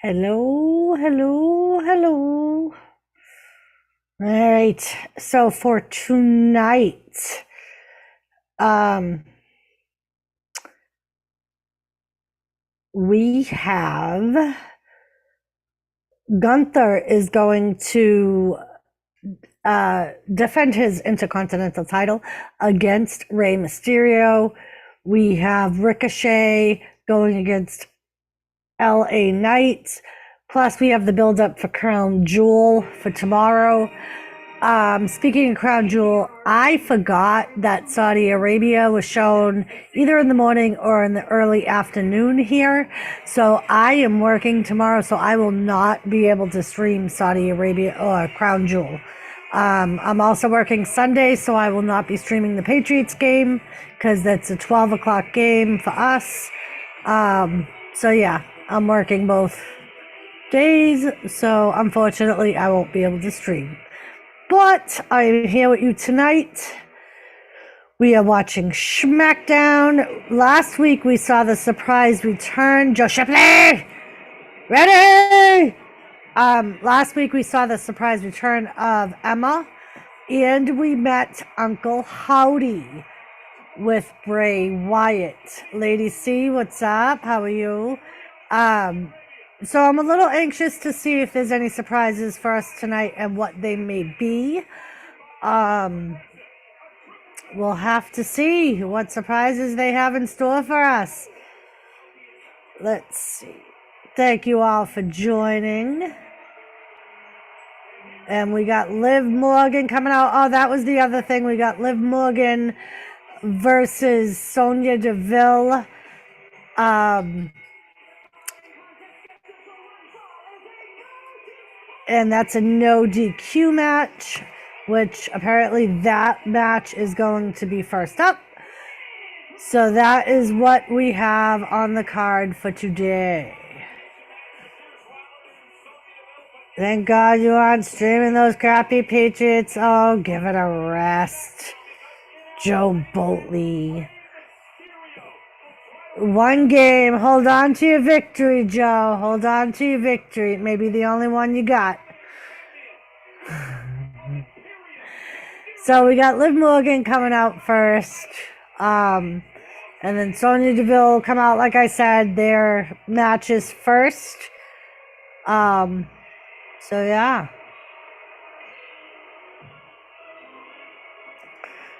Hello, hello, hello. All right. So for tonight, um, we have Gunther is going to defend his Intercontinental title against Rey Mysterio. We have Ricochet going against LA Knight. Plus, we have the build up for Crown Jewel for tomorrow. Speaking of Crown Jewel, I forgot that Saudi Arabia was shown either in the morning or in the early afternoon here. So I am working tomorrow, so I will not be able to stream Saudi Arabia or Crown Jewel. I'm also working Sunday, so I will not be streaming the Patriots game because that's a 12 o'clock game for us. So yeah, I'm working both days, so unfortunately I won't be able to stream. But I am here with you tonight. We are watching Smackdown. Last week we saw the surprise return. Joe Shipley! Ready! Last week we saw the surprise return of Emma. And we met Uncle Howdy with Bray Wyatt. Lady C, what's up? How are you? So I'm a little anxious to see if there's any surprises for us tonight and what they may be. We'll have to see what surprises they have in store for us. Let's see. Thank you all for joining. And we got Liv Morgan coming out. Oh, that was the other thing. We got Liv Morgan versus Sonya Deville. And that's a no DQ match, which apparently that match is going to be first up. So that is what we have on the card for today. Thank God you aren't streaming those crappy Patriots. Oh, give it a rest. Joe Boltley. One game. Hold on to your victory, Joe. Hold on to your victory. It may be the only one you got. So we got Liv Morgan coming out first. And then Sonya Deville come out, like I said, their matches first. So yeah.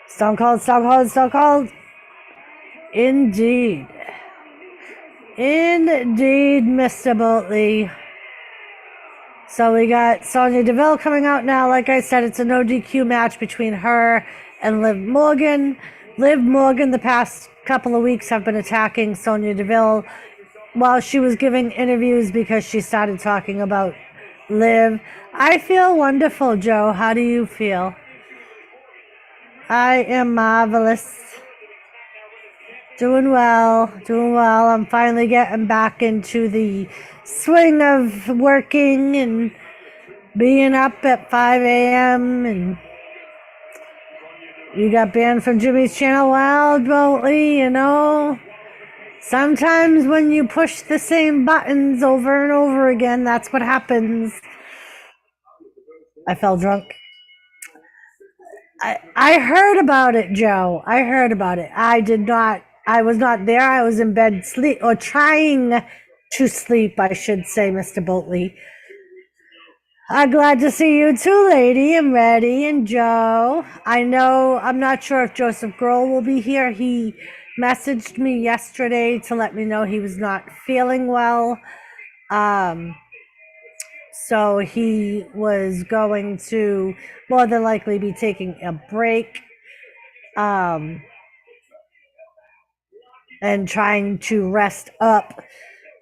Stone Cold, Stone Cold, Stone Cold. Indeed. Indeed, Mr. Boltley. So we got Sonya Deville coming out now. Like I said, it's a no DQ match between her and Liv Morgan. Liv Morgan, the past couple of weeks, have been attacking Sonya Deville while she was giving interviews because she started talking about Liv. I feel wonderful, Joe. How do you feel? I am marvelous. Doing well, doing well. I'm finally getting back into the swing of working and being up at 5 a.m. and you got banned from Jimmy's channel. Wild Boltley, you know. Sometimes when you push the same buttons over and over again, that's what happens. I fell drunk. I heard about it, Joe. I heard about it. I was not there. I was in bed sleep, or trying to sleep, I should say, Mr. Boltley. I'm glad to see you too, lady, and Reddy and Joe. I'm not sure if Joseph Grohl will be here. He messaged me yesterday to let me know he was not feeling well. So he was going to more than likely be taking a break. And trying to rest up.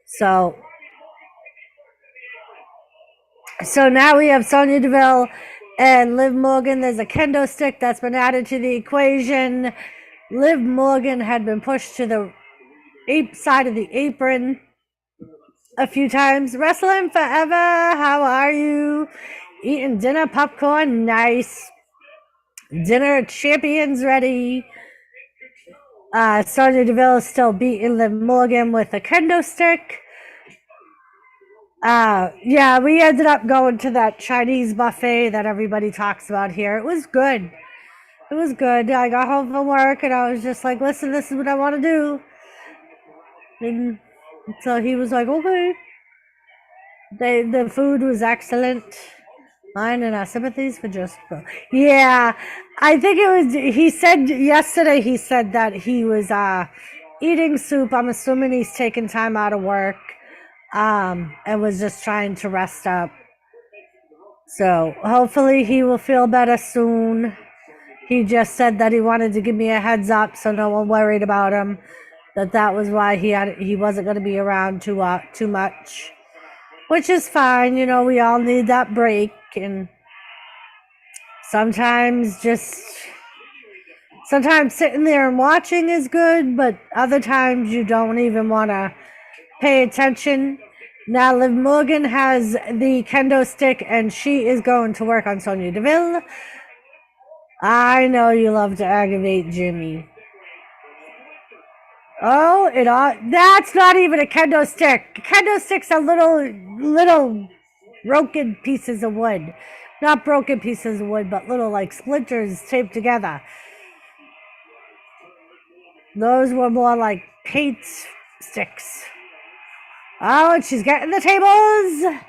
So now we have Sonya Deville and Liv Morgan. There's a kendo stick that's been added to the equation. Liv Morgan had been pushed to the side of the apron a few times. Wrestling forever. How are you? Eating dinner, popcorn, nice. Dinner champions ready. Sonya Deville is still beating Liv Morgan with a kendo stick. Yeah, we ended up going to that Chinese buffet that everybody talks about here. It was good. It was good. I got home from work and I was just like, listen, this is what I want to do. And so he was like, okay. The food was excellent. Mine and our sympathies for Joseph. Yeah, I think it was. He said yesterday. He said that he was eating soup. I'm assuming he's taking time out of work, and was just trying to rest up. So hopefully he will feel better soon. He just said that he wanted to give me a heads up so no one worried about him. That was why he wasn't going to be around too much, which is fine. You know, we all need that break, and sometimes sometimes sitting there and watching is good, but other times you don't even want to pay attention. Now Liv Morgan has the kendo stick and she is going to work on Sonya Deville. I know you love to aggravate Jimmy. Oh, that's not even a kendo stick. Kendo sticks are little broken pieces of wood. Not broken pieces of wood, but little like splinters taped together. Those were more like paint sticks. Oh, and she's getting the tables.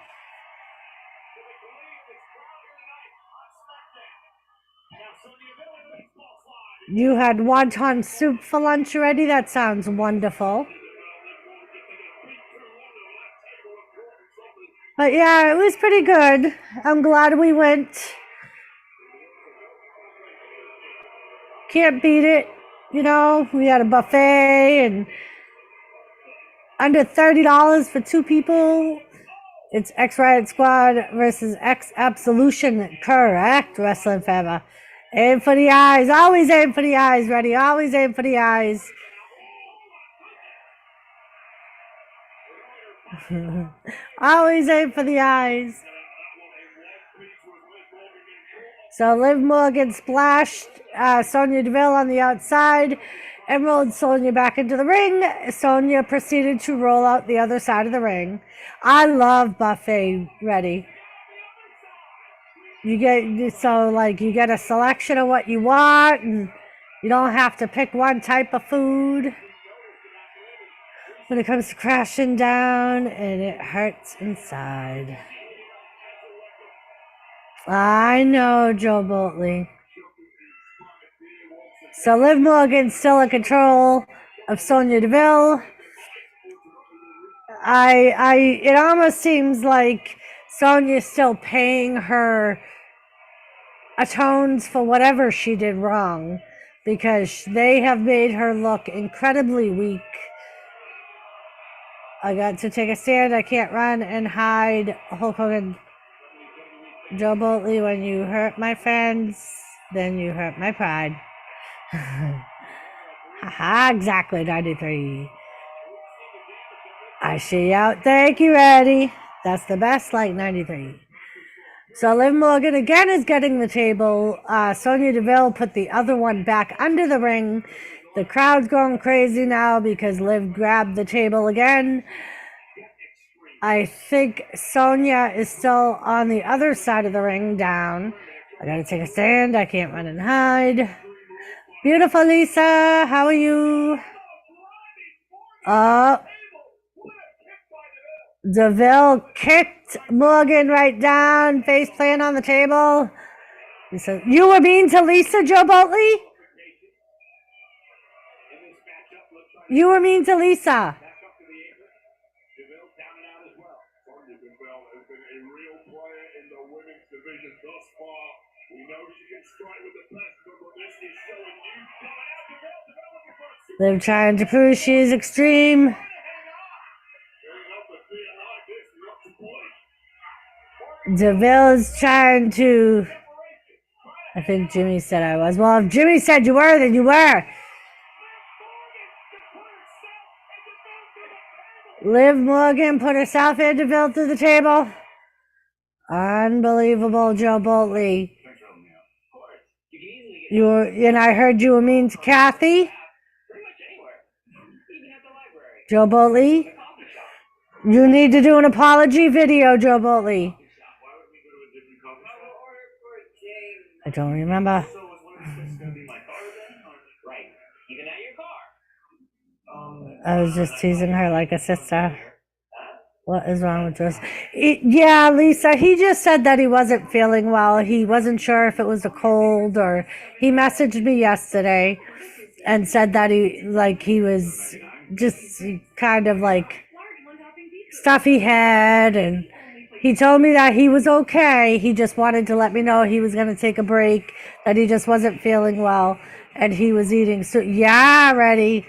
You had wonton soup for lunch already? That sounds wonderful. But yeah, it was pretty good. I'm glad we went. Can't beat it. You know, we had a buffet and under $30 for two people. It's X Riot Squad versus X Absolution. Correct, Wrestling Forever. Aim for the eyes. Always aim for the eyes, ready. Always aim for the eyes. Always aim for the eyes. So Liv Morgan splashed Sonya Deville on the outside and rolled Sonya back into the ring. Sonya proceeded to roll out the other side of the ring. I love buffet ready. You get a selection of what you want, and you don't have to pick one type of food. When it comes to crashing down, and it hurts inside. I know, Joe Boltley. So Liv Morgan's still in control of Sonya Deville. It almost seems like Sonya's still paying her atones for whatever she did wrong, because they have made her look incredibly weak. I got to take a stand. I can't run and hide. Hulk Hogan. Joe Boltley, when you hurt my friends, then you hurt my pride. Haha, exactly, 93. I see you out. Thank you, Eddie. That's the best, like 93. So Liv Morgan again is getting the table. Sonya Deville put the other one back under the ring. The crowd's going crazy now because Liv grabbed the table again. I think Sonya is still on the other side of the ring, down. I gotta take a stand. I can't run and hide. Beautiful Lisa, how are you? Deville kicked Morgan right down, face plant on the table. Lisa, you were mean to Lisa, Joe Boltley? You were mean to Lisa. They're trying to prove she's extreme. Deville's trying to... I think Jimmy said I was. Well, if Jimmy said you were, then you were. Liv Morgan put herself and Deville through the table. Unbelievable, Joe Boltley. And I heard you were mean to Kathy. Joe Boltley. You need to do an apology video, Joe Boltley. I don't remember. I was just teasing her like a sister. What is wrong with Joe? Yeah, Lisa, he just said that he wasn't feeling well. He wasn't sure if it was a cold or he messaged me yesterday and said that he was just kind of like stuffy head, and he told me that he was okay. He just wanted to let me know he was going to take a break, that he just wasn't feeling well, and he was eating ready.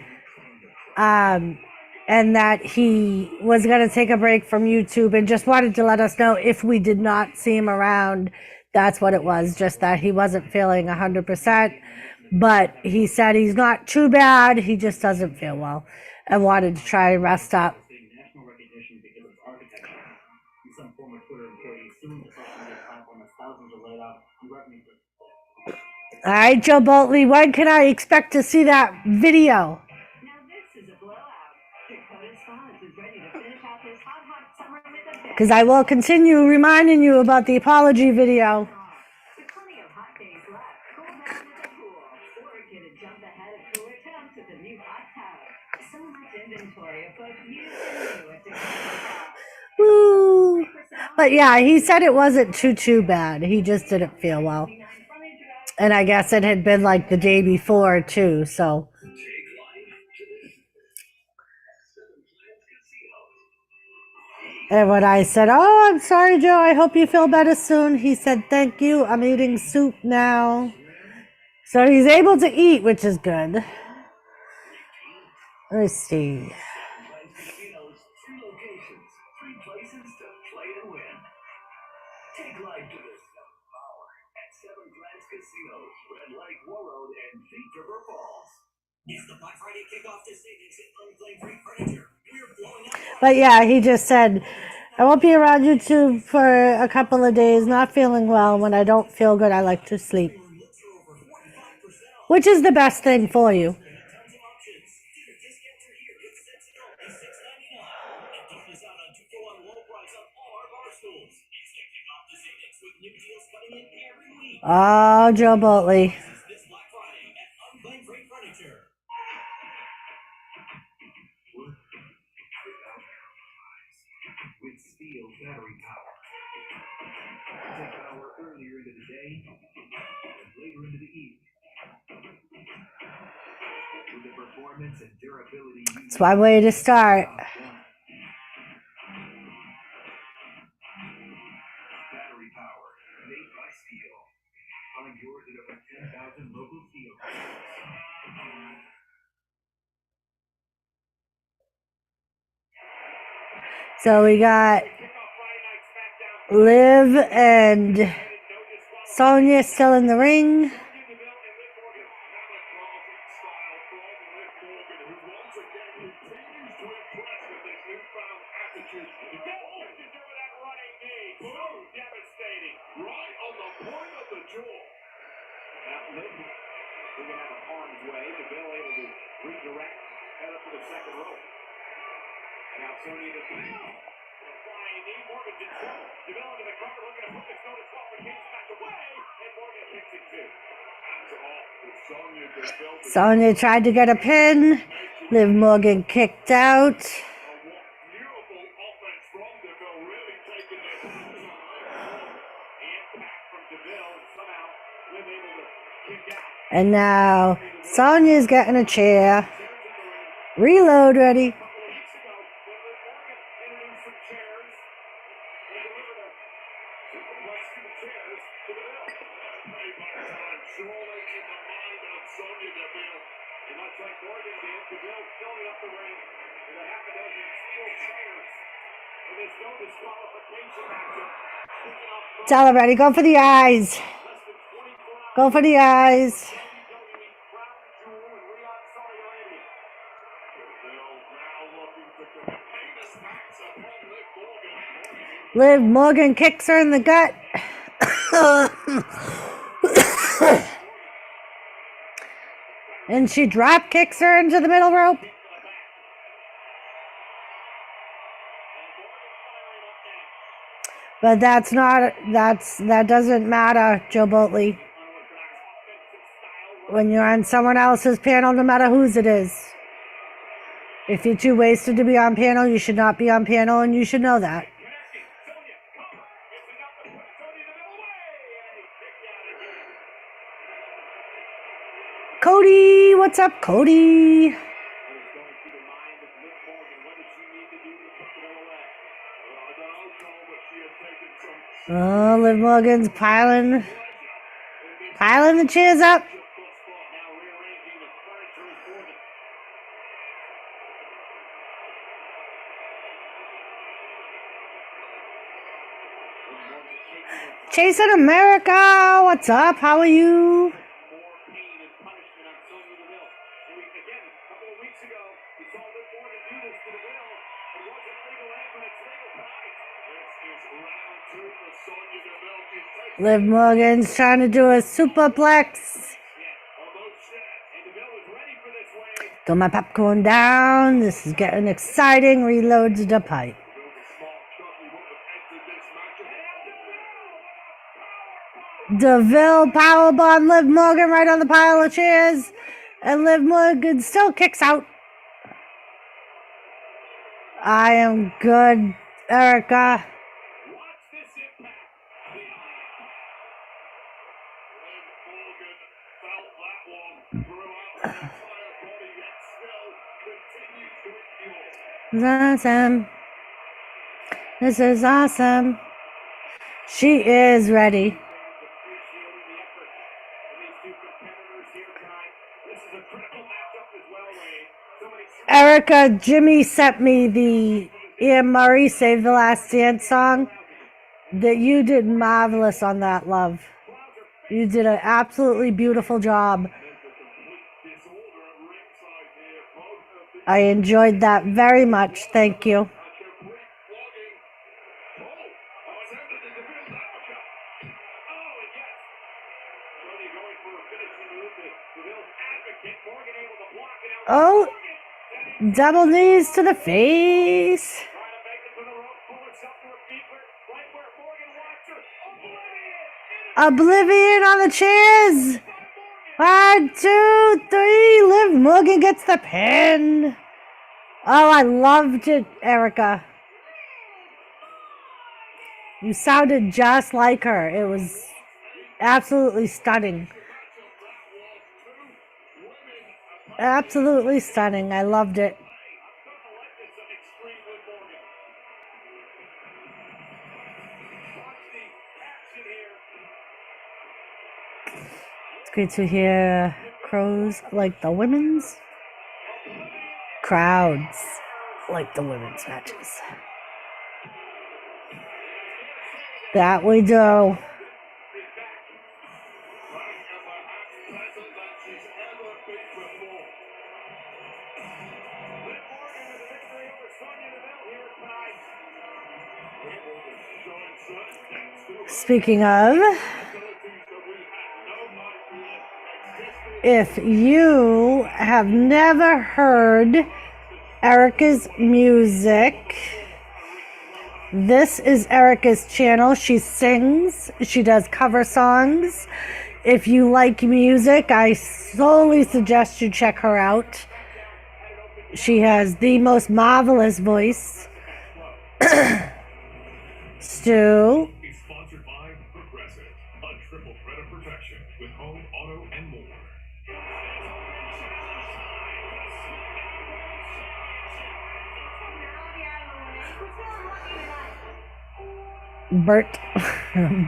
And that he was going to take a break from YouTube and just wanted to let us know if we did not see him around. That's what it was, just that he wasn't feeling 100%. But he said he's not too bad. He just doesn't feel well and wanted to try and rest up. All right, Joe Boltley, when can I expect to see that video? Because I will continue reminding you about the apology video. Woo. But yeah, he said it wasn't too bad. He just didn't feel well. And I guess it had been like the day before too, so. And when I said, "Oh, I'm sorry, Joe, I hope you feel better soon," he said, "Thank you, I'm eating soup now." So he's able to eat, which is good. Let's see. But yeah, he just said, "I won't be around YouTube for a couple of days, not feeling well. When I don't feel good, I like to sleep." Which is the best thing for you. Oh, Joe Boltley. It's one way to start. So we got Liv and Sonya still in the ring. Sonya tried to get a pin. Liv Morgan kicked out. And now Sonya's getting a chair. Reload ready. Tell her ready. Go for the eyes. Go for the eyes. Liv Morgan kicks her in the gut. And she drop kicks her into the middle rope. But that doesn't matter, Joe Boltley. When you're on someone else's panel, no matter whose it is. If you're too wasted to be on panel, you should not be on panel, and you should know that. Cody, what's up, Cody? Oh, Liv Morgan's piling the chairs up. Chasing America, what's up? How are you? Liv Morgan's trying to do a superplex. Throw my popcorn down. This is getting exciting. Reloads the pipe. DeVille powerbomb Liv Morgan right on the pile of chairs. And Liv Morgan still kicks out. I am good, Erica. Awesome. This is awesome. She is ready. Erica, Jimmy sent me the Ian Murray Save the Last Dance song. That you did marvelous on that, love. You did an absolutely beautiful job. I enjoyed that very much. Thank you. Oh, double knees to the face. Oblivion on the chairs. 1, 2, 3. Liv Morgan gets the pin. Oh, I loved it, Erica. You sounded just like her. It was absolutely stunning. Absolutely stunning. I loved it. It's great to hear crows like the women's. Crowds like the women's matches. That we do. Speaking of, if you have never heard Erica's music, this is Erica's channel. She sings, she does cover songs. If you like music, I solely suggest you check her out. She has the most marvelous voice. Stu. Sponsored by Progressive, a triple credit protection with home, auto, and more. Bert.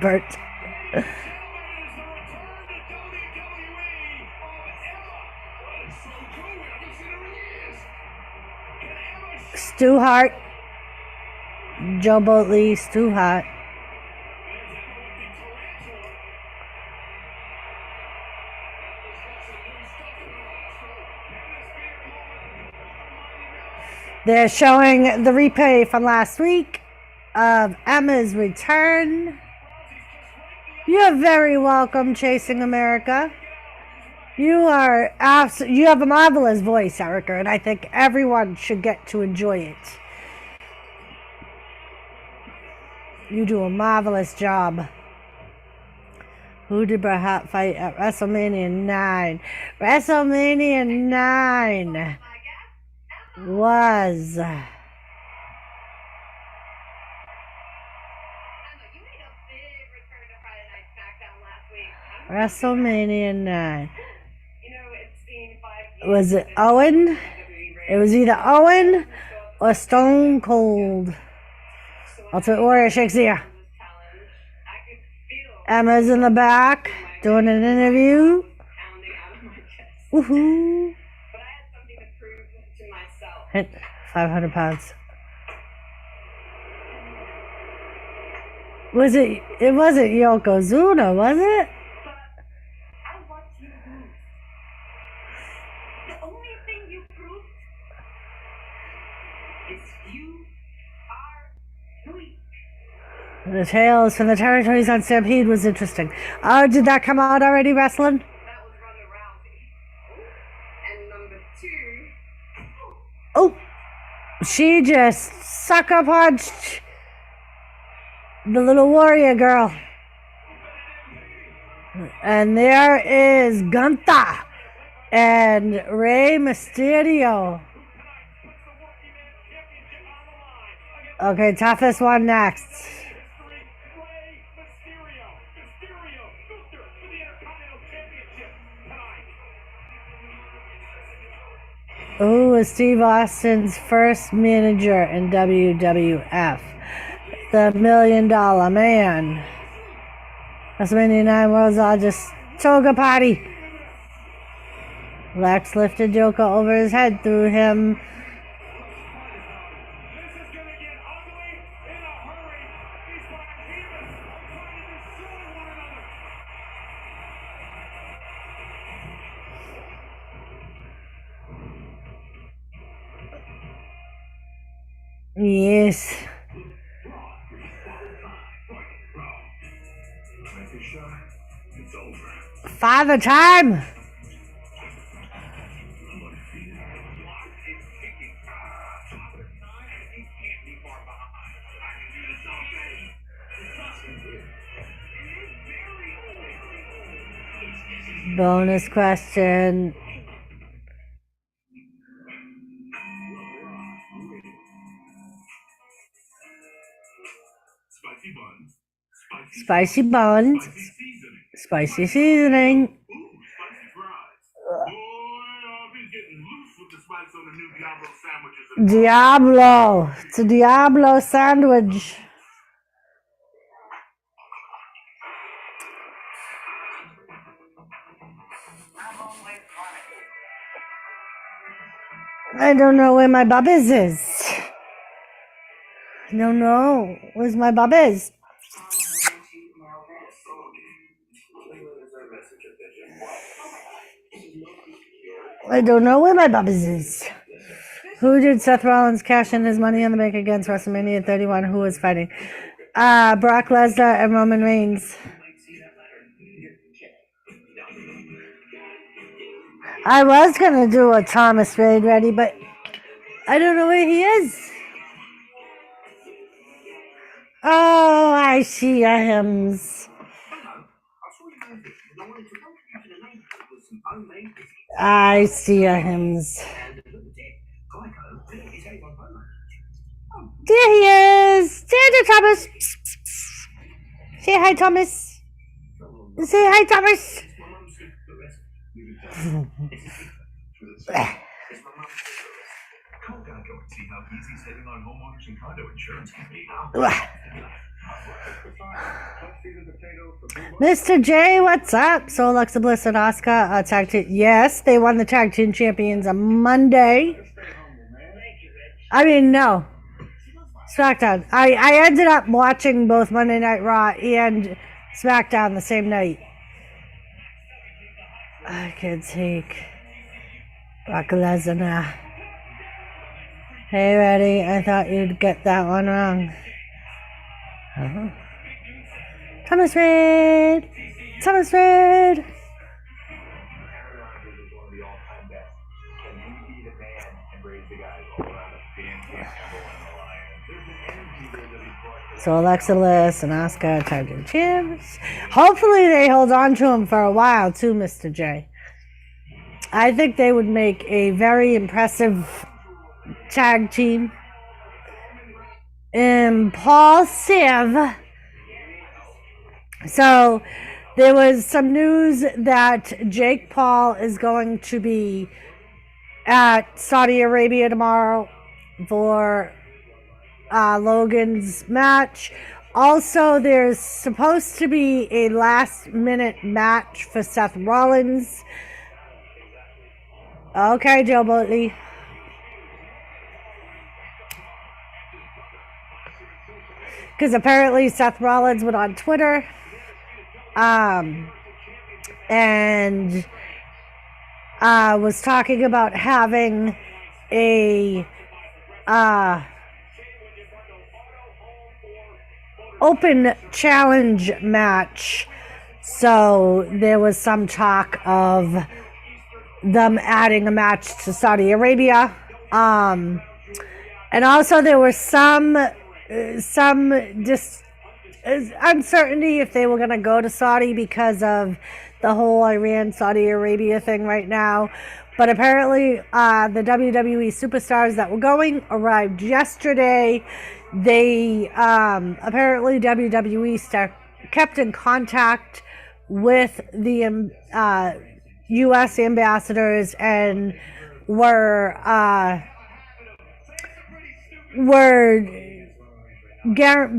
Bert. Stu Hart. Joe Boltley, Stu Hart. They're showing the replay from last week of Emma's return. You're very welcome, Chasing America. You have a marvelous voice, Erica, and I think everyone should get to enjoy it. You do a marvelous job. Who did Bret Hart fight at WrestleMania 9? WrestleMania 9 was... WrestleMania 9. Was it Owen? It was either Owen or Stone Cold. Ultimate Warrior shakes the air. Emma's in the back doing an interview. Woohoo! Hit 500 pounds. Was it? It wasn't Yokozuna, was it? The tales from the territories on Stampede was interesting. Oh, did that come out already, wrestling? That was Ronda Rousey. And number 2. Oh, she just sucker punched the little warrior girl. And there is Gunther and Rey Mysterio. Okay, toughest one next. Who was Steve Austin's first manager in WWF? The $1 Million Man. WrestleMania 9 World's Largest Toga Party. Lex lifted Joker over his head, threw him. Yes. Father time. Bonus question. Spicy buns, spicy seasoning. Diablo. It's a Diablo sandwich. I don't know where my Bubba's is. I don't know. Where's my Bubba's? I don't know where my Bubba's is. Who did Seth Rollins cash in his money in the bank against WrestleMania 31? Who was fighting? Brock Lesnar and Roman Reigns. I was going to do a Thomas Raid ready, but I don't know where he is. Oh, I see him. I see him. There he is. There, Thomas. Say hi, Thomas. Say hi, Thomas. Mr. J, what's up? So Alexa Bliss and Asuka tag team. Yes, they won the tag team champions on Monday. I mean, no. Smackdown. I ended up watching both Monday Night Raw and Smackdown the same night. I can take Brock Lesnar. Hey, ready? I thought you'd get that one wrong. Uh-huh. Thomas Reid! Thomas Reid! So Alexa Bliss and Asuka tag team champs. Hopefully they hold on to him for a while too, Mr. J. I think they would make a very impressive tag team. Impulsive. So there was some news that Jake Paul is going to be at Saudi Arabia tomorrow for Logan's match. Also, there's supposed to be a last-minute match for Seth Rollins. Okay, Joe Boatley. Because apparently Seth Rollins went on Twitter and was talking about having a open challenge match. So there was some talk of them adding a match to Saudi Arabia. And also there was some uncertainty if they were going to go to Saudi because of the whole Iran-Saudi Arabia thing right now. But apparently the WWE superstars that were going arrived yesterday. They apparently WWE kept in contact with the U.S. ambassadors and were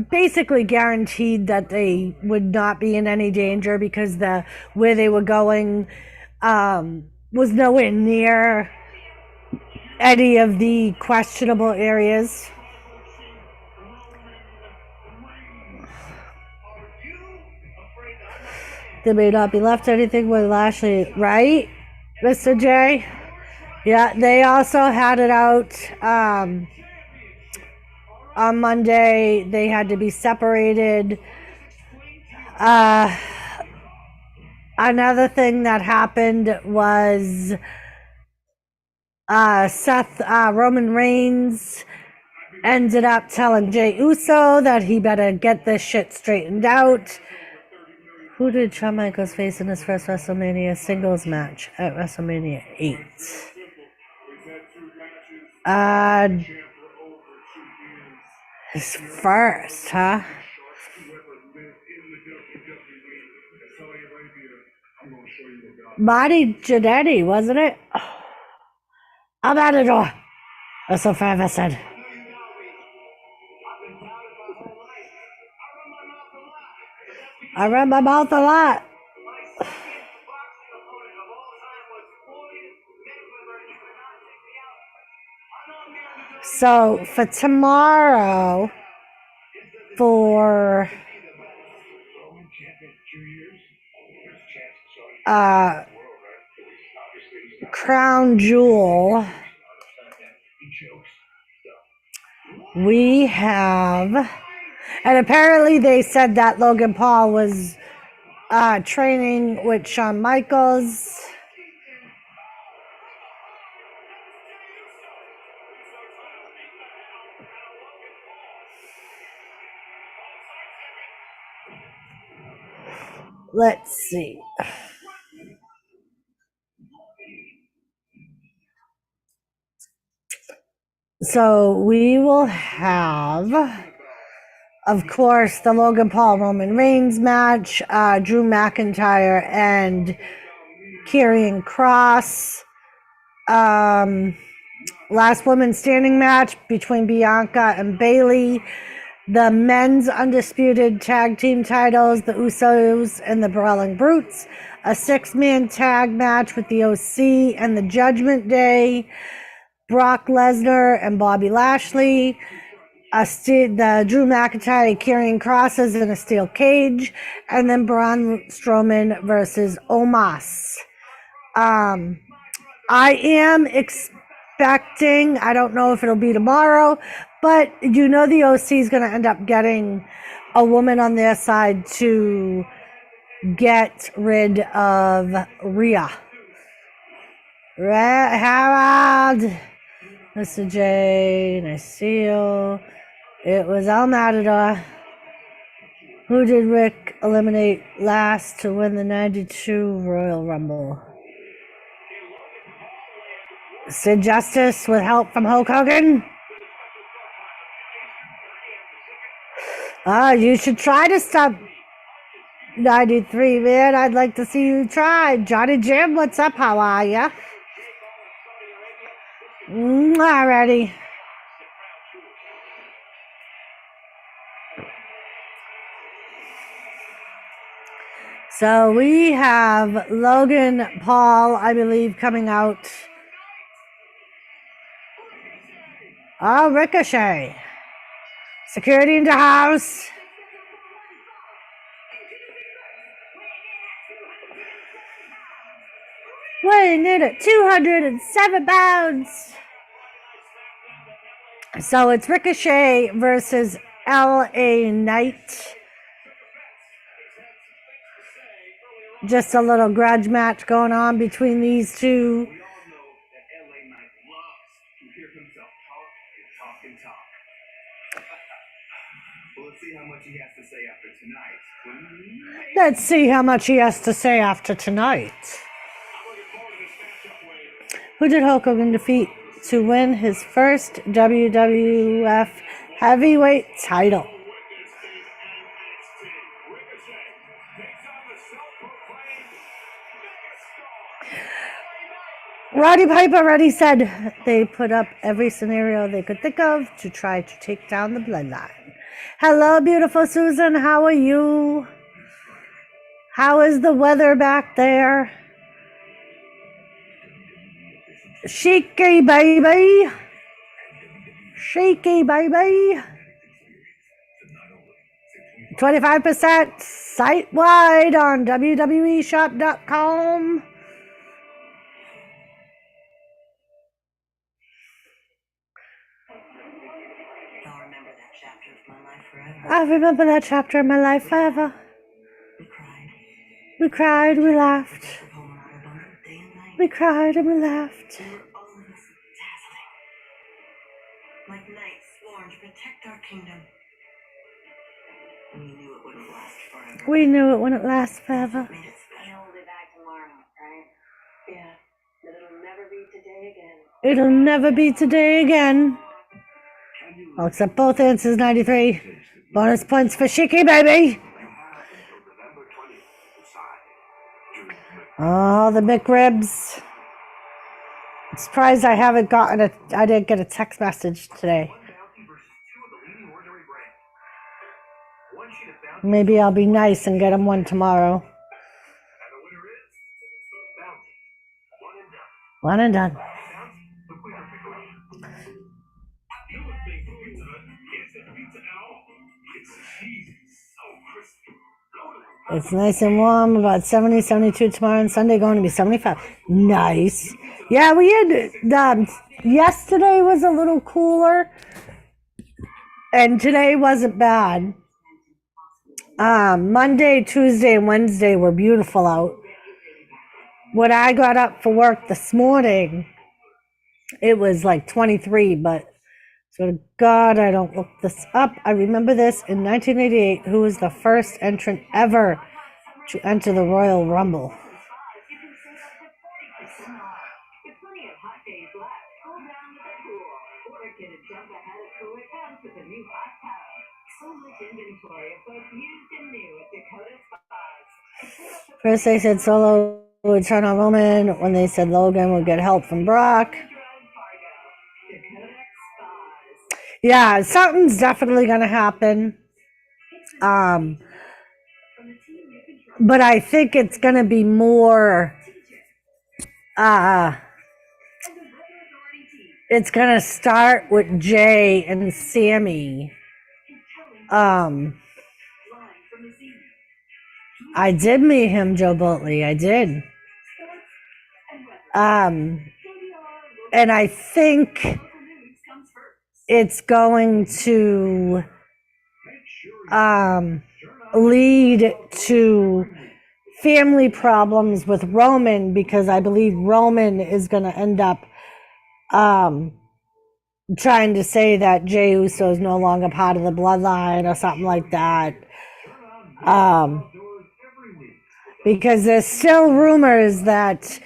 basically guaranteed that they would not be in any danger because where they were going was nowhere near any of the questionable areas. There may not be left anything with Lashley, right, Mr. J? Yeah, they also had it out on Monday. They had to be separated. Another thing that happened was Roman Reigns ended up telling Jey Uso that he better get this shit straightened out. Who did Shawn Michaels face in his first WrestleMania singles match at WrestleMania 8? His first, huh? Marty Jannetty, wasn't it? I'm out of the door. That's what Forever said. I run my mouth a lot. So for tomorrow, for Crown Jewel, we have, and apparently they said that Logan Paul was training with Shawn Michaels. Let's see. So we will have, of course, the Logan Paul Roman Reigns match, Drew McIntyre and Karrion Kross. Last woman standing match between Bianca and Bayley. The men's undisputed tag team titles, the Usos and the Brawling Brutes. A 6-man tag match with the OC and the Judgment Day. Brock Lesnar and Bobby Lashley. The Drew McIntyre Karrion Krosses in a steel cage. And then Braun Strowman versus Omos. I am expecting, I don't know if it'll be tomorrow, but you know the OC is going to end up getting a woman on their side to get rid of Rhea. Harold, Mr. J, nice to see you. It was El Matador. Who did Rick eliminate last to win the 92 Royal Rumble? Sid Justice with help from Hulk Hogan? You should try to stop 93, man. I'd like to see you try. Johnny Jim, what's up? How are ya? Alrighty. So we have Logan Paul, I believe, coming out. Oh, Ricochet. Security in the house. Weighing in at 207 pounds. So it's Ricochet versus LA Knight. Just a little grudge match going on between these two. We all know that LA Knight loves to hear himself talk and talk. Well, let's see how much he has to say after tonight. Let's see how much he has to say after tonight. Who did Hulk Hogan defeat to win his first WWF heavyweight title? Roddy Piper already said they put up every scenario they could think of to try to take down the bloodline. Hello, beautiful Susan. How are you? How is the weather back there? Shaky, baby. Shaky, baby. 25% site-wide on wweshop.com. I remember that chapter of my life forever. We cried, we laughed. We cried and we laughed. Like knights sworn to protect our kingdom. And we knew it wouldn't last forever. We knew it wouldn't last forever. Made it special. We'll be back tomorrow, right? Yeah. But it'll never be today again. It'll never be today again. I'll accept both answers, 93. Bonus points for Shiki, baby. Oh, the McRibs. I'm surprised I didn't get a text message today. Maybe I'll be nice and get them one tomorrow. One and done. It's nice and warm, about 70, 72 tomorrow, and Sunday going to be 75. Nice. Yeah, we had, yesterday was a little cooler, and today wasn't bad. Monday, Tuesday, and Wednesday were beautiful out. When I got up for work this morning, it was like 23, but so to God, I don't look this up. I remember this in 1988, who was the first entrant ever to enter the Royal Rumble. First they said Solo would turn on Roman, when they said Logan would get help from Brock. Yeah, something's definitely going to happen. But I think it's going to be more, it's going to start with Jay and Sammy. I did meet him, Joe Boltley. I did. And I think it's going to lead to family problems with Roman, because I believe Roman is going to end up trying to say that Jey Uso is no longer part of the bloodline or something like that. Because there's still rumors that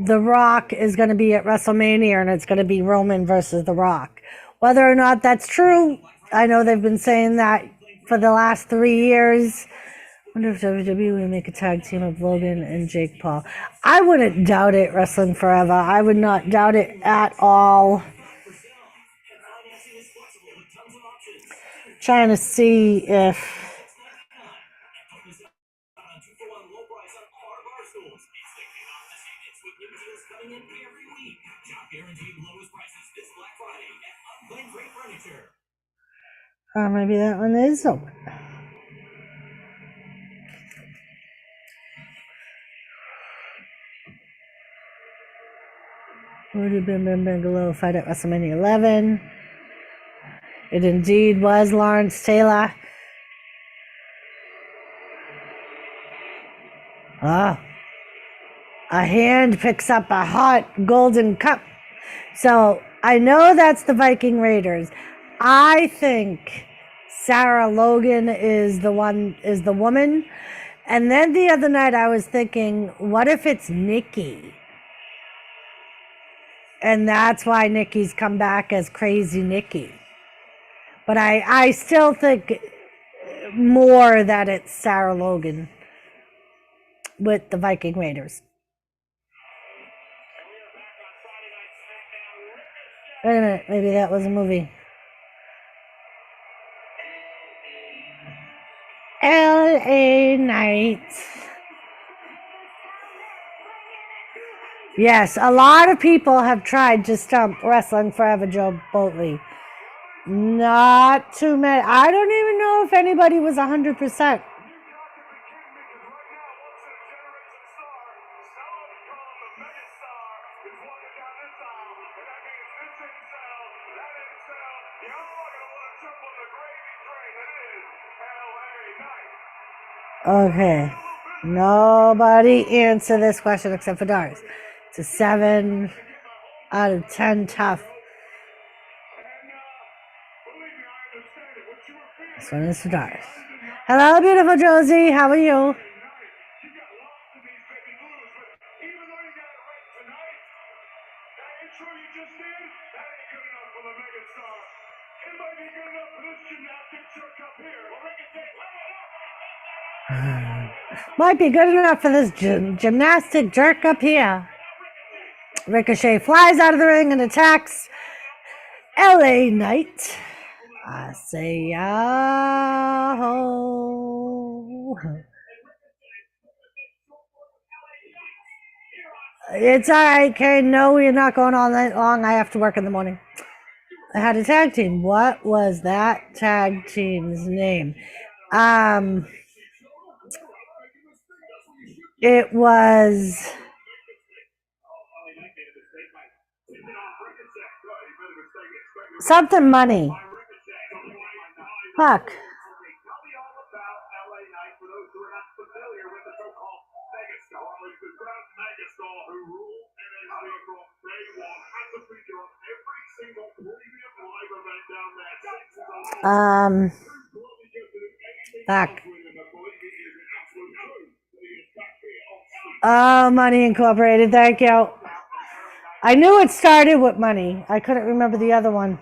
The Rock is going to be at WrestleMania and it's going to be Roman versus The Rock. Whether or not that's true, I know they've been saying that for the last 3 years. I wonder if WWE would make a tag team of Logan and Jake Paul. I wouldn't doubt it, Wrestling Forever. I would not doubt it at all. Trying to see if... maybe that one is open. Rudy Bim Bim Bigelow fight at WrestleMania 11. It indeed was Lawrence Taylor. A hand picks up a hot golden cup. So I know that's the Viking Raiders. I think Sarah Logan is the woman. And then the other night I was thinking, what if it's Nikki? And that's why Nikki's come back as Crazy Nikki. But I still think more that it's Sarah Logan with the Viking Raiders. Wait a minute, maybe that was a movie. LA Knight. Yes, a lot of people have tried to stump Wrestling Forever Joe Boatley. Not too many. I don't even know if anybody was 100%. Okay. Nobody answer this question except for Doris. It's a 7 out of 10 tough. This one is for Doris. Hello, beautiful Josie. How are you? Might be good enough for this gymnastic jerk up here. Ricochet flies out of the ring and attacks LA Knight. I say, yahoo. It's all right, Kane. No, we're not going all night long. I have to work in the morning. I had a tag team. What was that tag team's name? It was something money. Fuck. Fuck. Oh, Money Incorporated. Thank you. I knew it started with money. I couldn't remember the other one.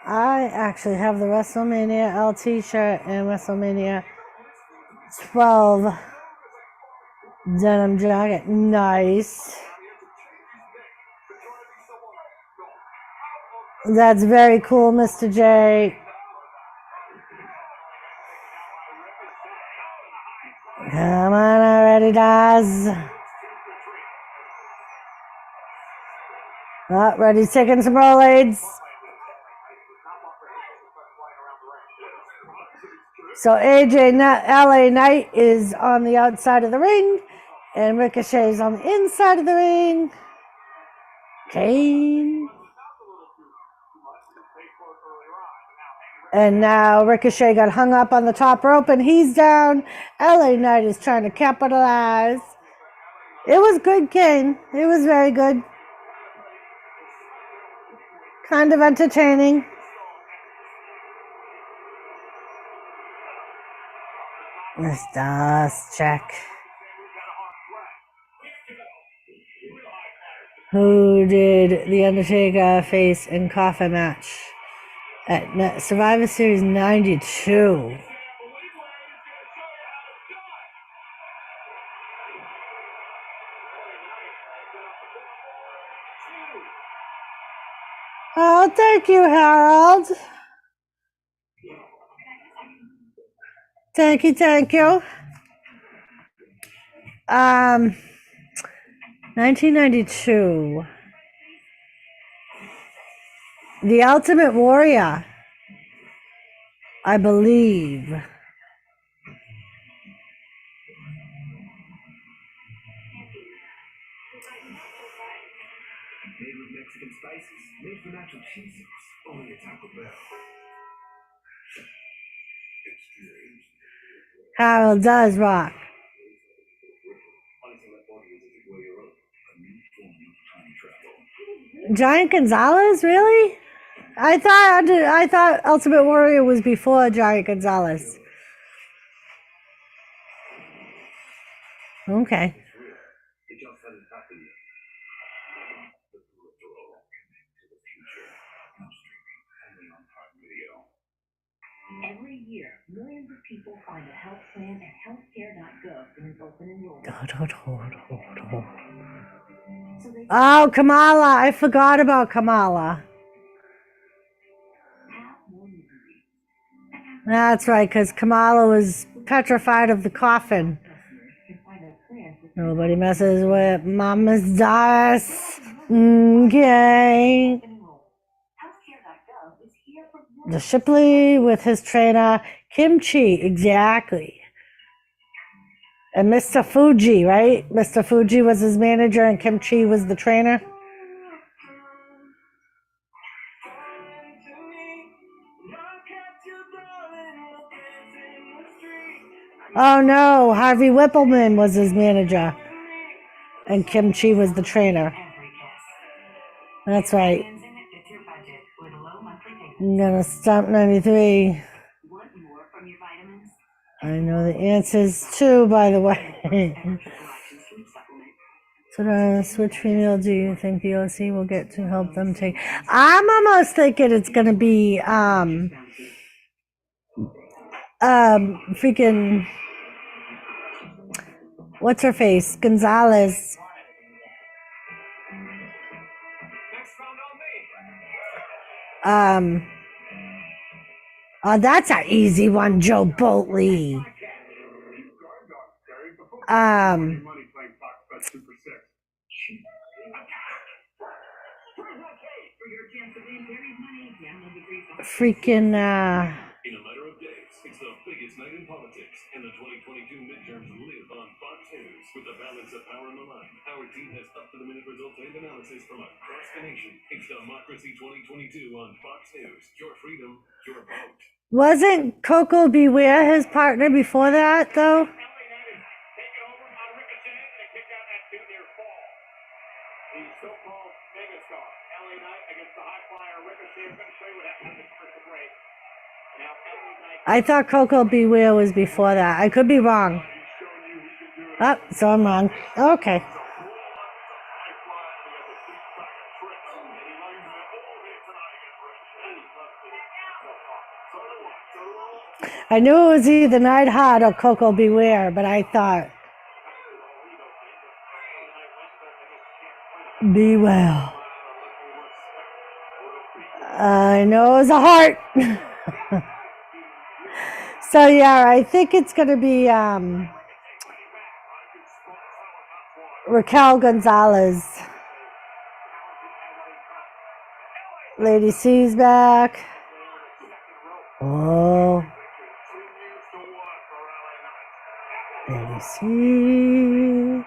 I actually have the WrestleMania LT shirt and WrestleMania 12 denim jacket. Nice. That's very cool, Mr. J. Come on already, Daz. Oh, Reddy's taking some rolades. So LA Knight is on the outside of the ring, and Ricochet is on the inside of the ring. Kane. And now Ricochet got hung up on the top rope, and he's down. LA Knight is trying to capitalize. It was good, Kane. It was very good. Kind of entertaining. Let's just check. Who did The Undertaker face in coffin match at Survivor Series 92? Oh, thank you, Harold. Thank you. 1992. The Ultimate Warrior, I believe. Made with Mexican spices, made for natural cheeses, only at Taco Bell. Harold does rock. Giant Gonzalez, really? I thought Ultimate Warrior was before Giant Gonzalez. Okay. Every year, millions of people find a health plan at healthcare.gov during open enrollment. Oh, Kamala. I forgot about Kamala. That's right, because Kamala was petrified of the coffin. Nobody messes with Mama's dust. Okay. The Shipley with his trainer, Kimchi, exactly. And Mr. Fuji, right? Mr. Fuji was his manager and Kimchi was the trainer. Oh no, Harvey Whippleman was his manager and Kimchi was the trainer. That's right. I'm gonna stump 93. I know the answers too, by the way. So which female do you think the OC will get to help them take? I'm almost thinking it's gonna be freaking what's her face? Gonzalez. Oh, that's an easy one, Joe Boltley. Freaking In a matter of days, it's the biggest night in politics, and the 2022 midterms live on Fox News. With the balance of power on the line, our team has up-to-the-minute results and analysis from across the nation. It's Democracy 2022 on Fox News. Your freedom, your vote. Wasn't Coco Beware his partner before that, though? I thought Coco Beware was before that. I could be wrong. Oh, so I'm wrong. Okay. I knew it was either Night Hot or Coco Beware, but I thought, be well. I know it was a heart. So yeah, I think it's going to be Raquel Gonzalez. Lady C's back. Oh. Lady C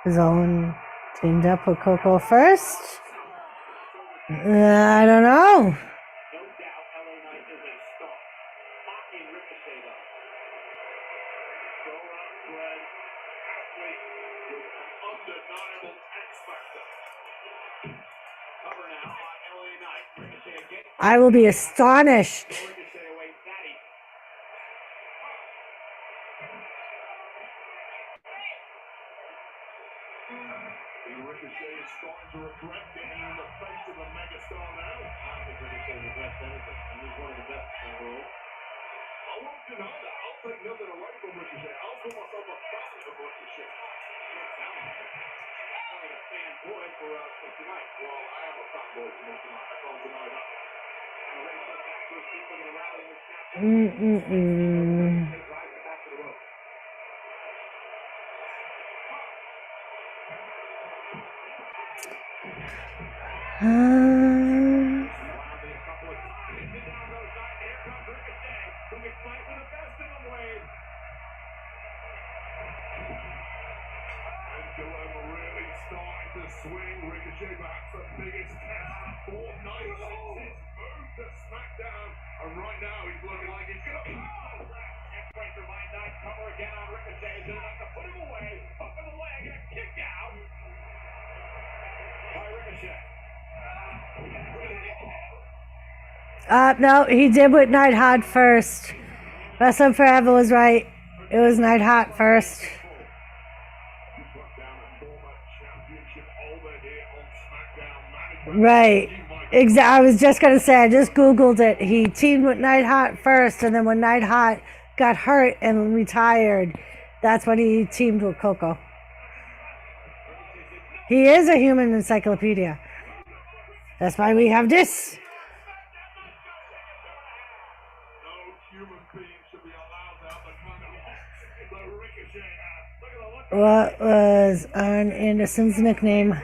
is on teamed up with Coco first. I don't know. I will be astonished. Ricochet is starting to regret getting in the face of a megastar now. I don't think Ricochet regrets anything. He's one of the best in the world. I won't deny that. I'll take nothing away from Ricochet. I'll call myself a fan of Ricochet. I'm a fanboy for tonight. Well, I am a fanboy for tonight. I can't deny that. And the race back to his people in a rally with Smackdown. Right back to the rope. Really starting to swing. Ricochet back the biggest test for night since his move to Smackdown. And right now he's looking like he's gonna pressure by Knight. Cover again on Ricochet. Is it enough to put him away? Up in the leg and a kick out by Ricochet. No, he did what Nighthawk first. Wrestling Forever was right. It was Nighthawk first. Right. I was just going to say, I just Googled it. He teamed with Nighthawk first, and then when Nighthawk got hurt and retired, that's when he teamed with Coco. He is a human encyclopedia. That's why we have this. What was Arn Anderson's nickname?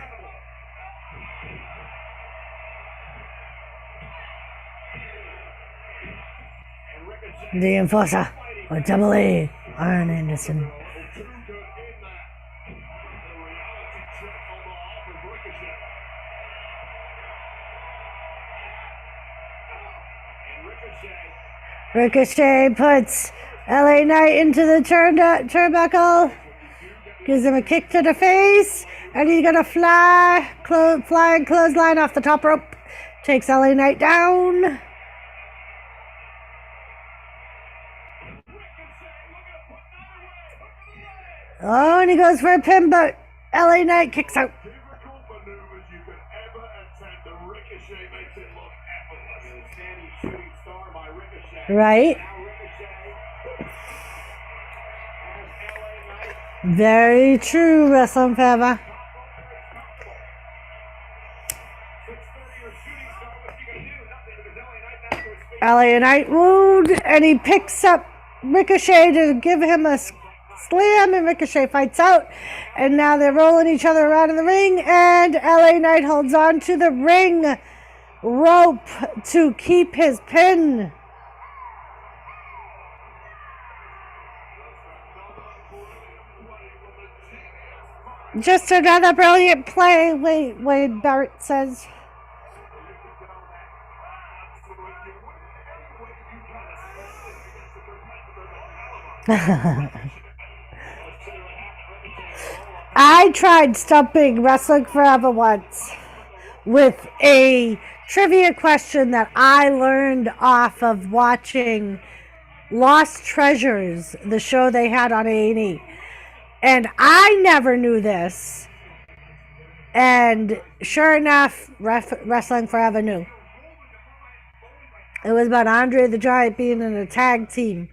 The Enforcer, or Double A, Arn Anderson. Ricochet puts LA Knight into the turnbuckle, gives him a kick to the face, and he's gonna flying clothesline off the top rope, takes LA Knight down. Oh, and he goes for a pin, but LA Knight kicks out. Right? Very true, Wrestling Forever. LA Knight wound, and he picks up Ricochet to give him a slam, and Ricochet fights out, and now they're rolling each other around in the ring, and LA Knight holds on to the ring rope to keep his pin. Just another brilliant play, Wade Barrett says. I tried stumping Wrestling Forever once with a trivia question that I learned off of watching Lost Treasures, the show they had on A&E. And I never knew this. And sure enough, Wrestling Forever knew. It was about Andre the Giant being in a tag team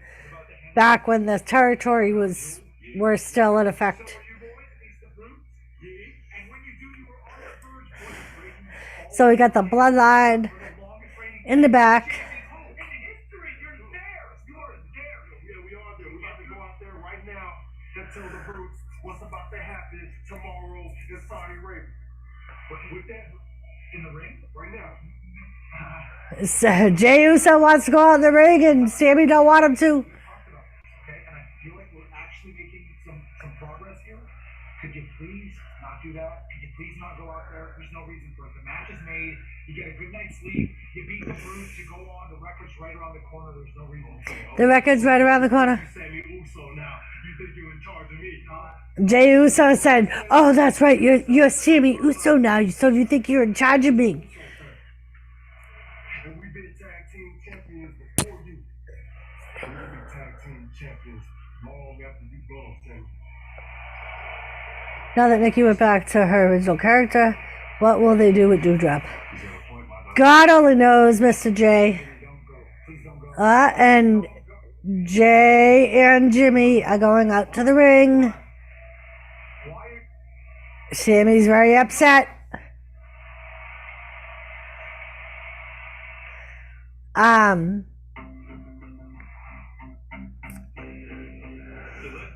back when the territory were still in effect. So we got the bloodline in the back. What's about to happen tomorrow in Saudi Arabia? With that in the ring right now. So Jey Uso wants to go out in the ring, and Sami don't want him to. Okay, and I feel like we're actually making some progress here. Could you please not do that? Could you please not go out there? There's no reason for it. The match is made. You get a good night's sleep. You beat the Bruce. You go on. The record's right around the corner. There's no reason for it. The record's right around the corner. Sami Uso now. You think you're in charge of me, huh? Jey Uso said, "Oh, that's right. You're Sami Uso now. So you think you're in charge of me?" We've been tag team champions before you. We'll be tag team champions long after you go, Sami. Now that Nikki went back to her original character, what will they do with Dewdrop? God only knows, Mr. J. And Jay and Jimmy are going out to the ring. Sammy's very upset. Gillette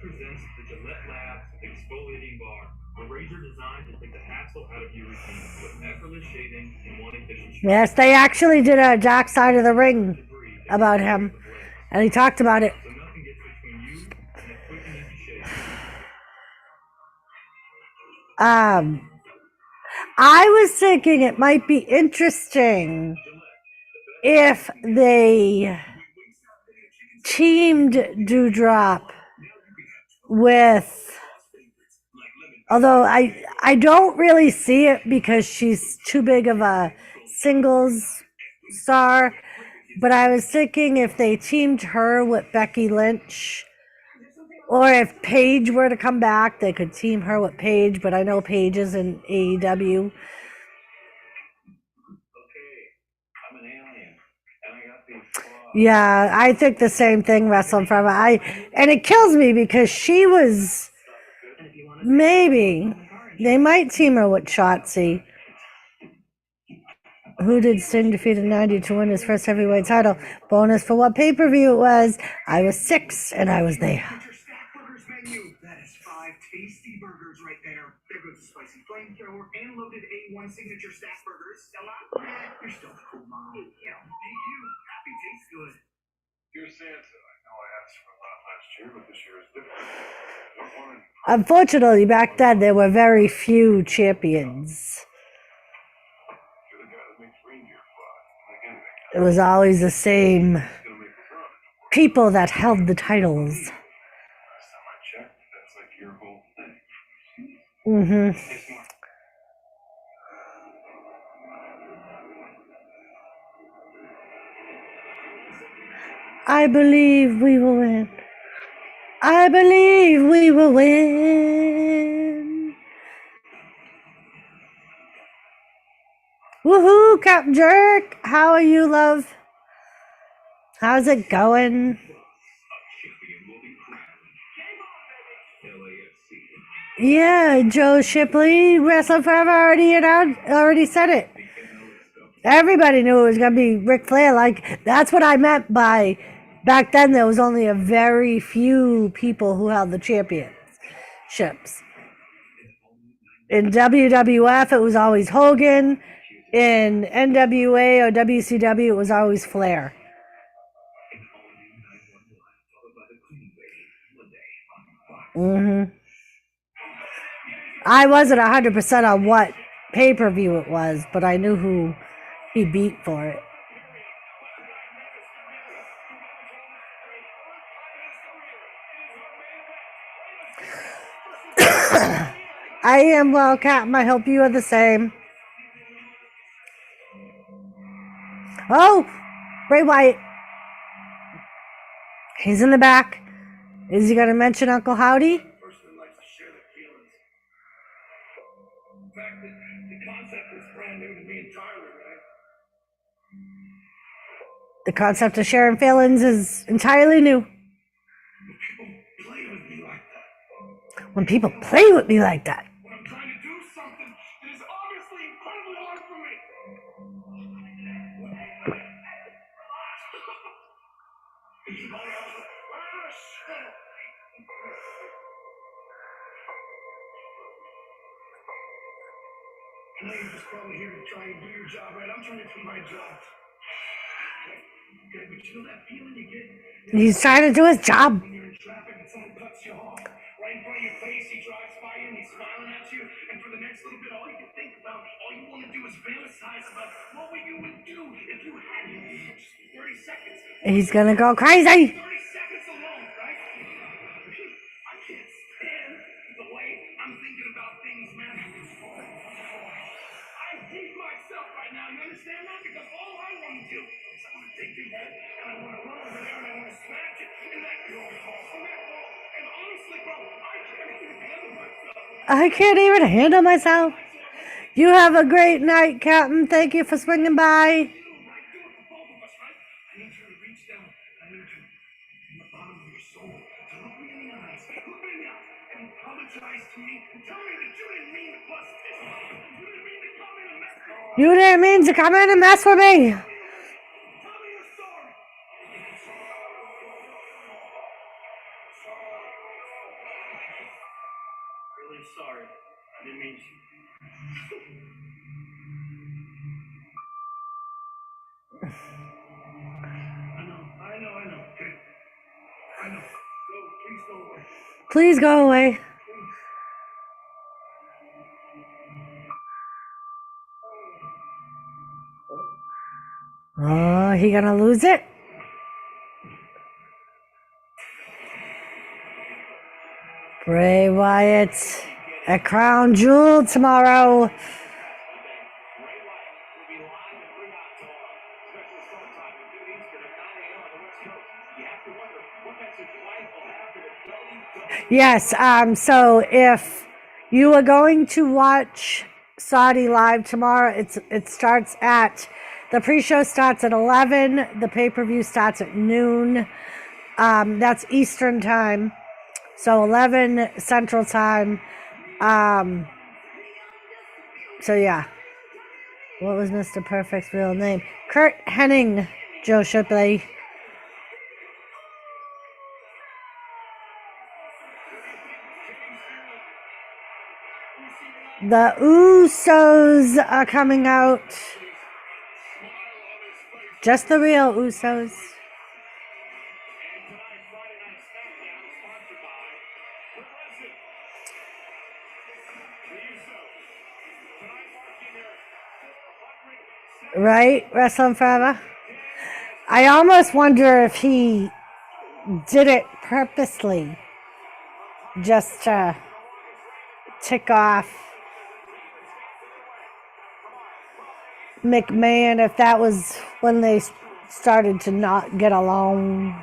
presents the Gillette Labs Exfoliating Bar, a razor designed to take the hassle out of your routine with effortless shaving and one efficient stroke. Yes, they actually did a Dark Side of the Ring about him, and he talked about it. So nothing gets between you and a quick and easy shave. I was thinking it might be interesting if they teamed Dewdrop with, although I don't really see it because she's too big of a singles star, but I was thinking if they teamed her with Becky Lynch, or if Paige were to come back, they could team her with Paige, but I know Paige is in AEW. Yeah, I think the same thing, Wrestling Forever. And it kills me because she was, maybe, they might team her with Shotzi. Who did Sting defeat in 90 to win his first heavyweight title? Bonus for what pay-per-view it was. I was 6 and I was there. That is 5 tasty burgers right there. There goes the spicy flamethrower and loaded A1 signature stack burgers. You're still a cool mom. Thank you. Happy tastes good. Dear Santa, I know I asked for a lot last year, but this year is different. Unfortunately, back then there were very few champions. It was always the same people that held the titles. I believe we will win. I believe we will win. Woohoo, Captain Jerk. How are you, love? How's it going? Yeah, Joe Shipley, Wrestling Forever already said it. Everybody knew it was going to be Ric Flair. Like, that's what I meant by, back then there was only a very few people who held the championships. In WWF, it was always Hogan. In NWA or WCW, it was always Flair. I wasn't 100% on what pay-per-view it was, but I knew who he beat for it. I am well, Captain. I hope you are the same. Oh, Bray Wyatt. He's in the back. Is he going to mention Uncle Howdy? The concept of sharing feelings is entirely new. When people play with me like that. When I'm trying to do something that is obviously incredibly hard for me. I know you're just probably here to try and do your job right. I'm trying to do my job. Okay, but you know that feeling you get? He's trying to do his job. When you're in traffic and someone cuts you off right in front of your face, he drives by you and he's smiling at you, and for the next little bit, all you can think about, all you want to do is fantasize about what you would do if you had just 30 seconds. He's gonna go crazy. 30 seconds alone, right? I can't stand the way I'm thinking about things, man. I hate myself right now, you understand that? Because all I want to do is I want to take your head and I want to run over there and I want to smack it in that wall. And honestly, bro, I can't even handle myself. I can't even handle myself. You have a great night, Captain. Thank you for swinging by. Right, do it for both of us, right? I need you to reach down. I need you, from the bottom of your soul, to look me in the eyes, look me in the eyes, and apologize to me and tell me that you didn't mean to bust this. You didn't mean to come in and mess with me. You didn't mean to come in and mess with me. Tell me you're sorry. Really sorry. I didn't mean to. I know. Okay. I know. Go, please go away. Please go away. Oh, he gonna lose it? Bray Wyatt at Crown Jewel tomorrow. Yes, so if you are going to watch Saudi live tomorrow, it starts at, the pre-show starts at 11, the pay-per-view starts at noon. That's Eastern time, so 11 Central time. So yeah. What was Mr. Perfect's real name? Kurt Hennig, Joe Shipley. The Usos are coming out. Just the real Usos. Right? Wrestling Forever. I almost wonder if he did it purposely just to tick off McMahon, if that was when they started to not get along.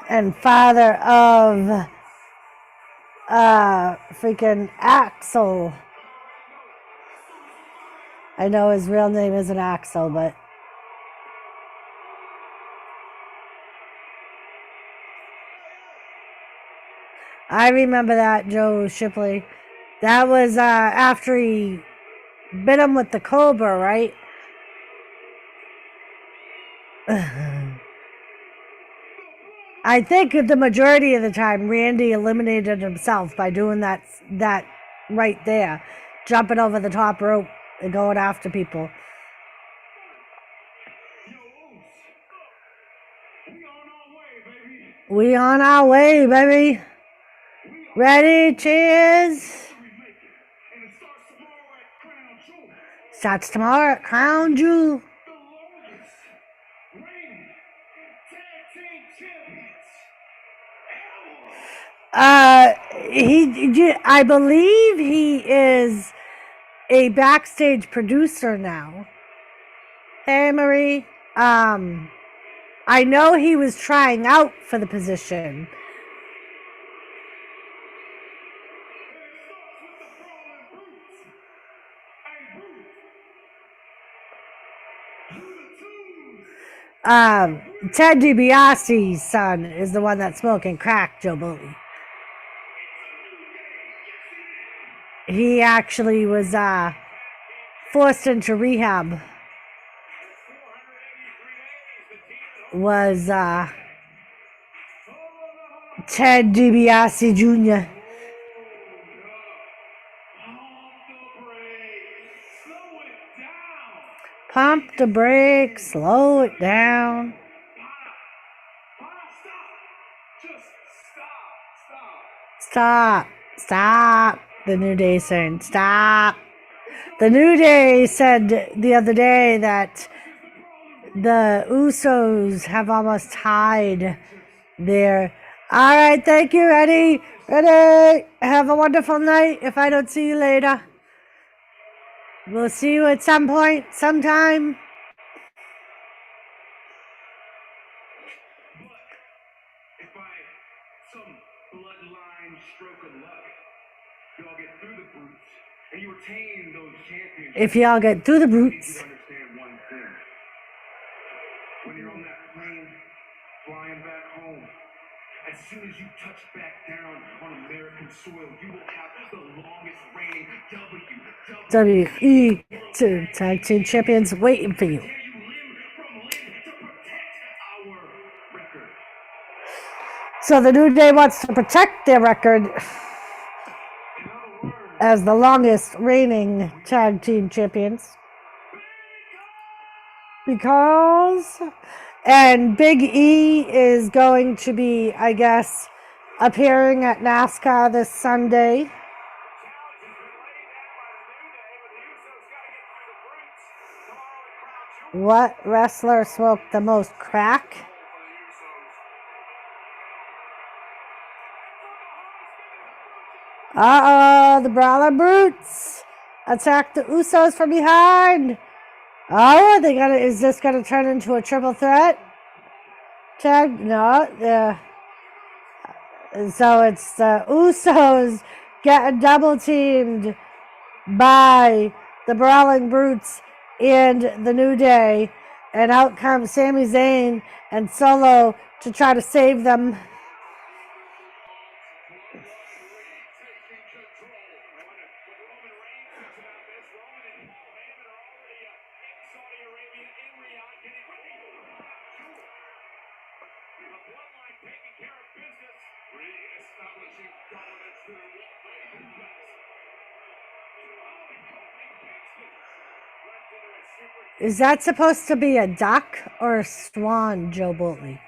And father of freaking Axel. I know his real name isn't Axel, but I remember that, Joe Shipley. That was after he bit him with the cobra, right? I think the majority of the time Randy eliminated himself by doing that right there, jumping over the top rope and going after people. We on our way, baby. Ready? Cheers. Starts tomorrow at Crown Jewel. I believe he is a backstage producer now. Hey, Marie. I know he was trying out for the position. Ted DiBiase's son is the one that's smoking crack, Joe Bully. He actually was forced into rehab. Was Ted DiBiase Jr. Pump the brakes, slow it down. Stop. The New Day saying, stop. The New Day said the other day that the Usos have almost tied their... All right, thank you, Eddie. Ready? Have a wonderful night if I don't see you later. We'll see you at some point, sometime. If I bloodline stroke of luck. Y'all get through the brutes, and you retain those championships. If y'all get through the I need you brutes. to understand one thing. When you're on that plane, flying back home, as soon as you touch back down on American soil, you will have the longest reigning WWE Tag Team Champions waiting for you. Tear you limb from limb to protect our record. So the New Day wants to protect their record In other words, as the longest reigning tag team champions. Because, and Big E is going to be, I guess, appearing at NASCAR this Sunday. What wrestler smoked the most crack? Uh-oh, the Brawler Brutes attack the Usos from behind. Oh, is this gonna turn into a triple threat? Tag? No, so it's the Usos getting double teamed by the Brawling Brutes and the New Day, and out comes Sami Zayn and Solo to try to save them. Is that supposed to be a duck or a swan, Joe Boltley?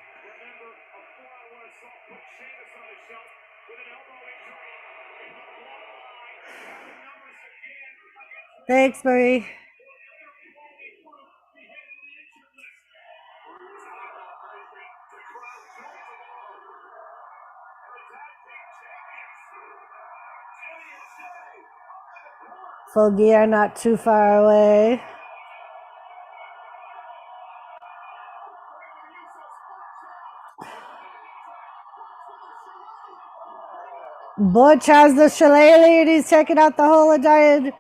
Thanks, Marie. Full gear, not too far away. Butch has the shillelagh and he's taking out the whole entire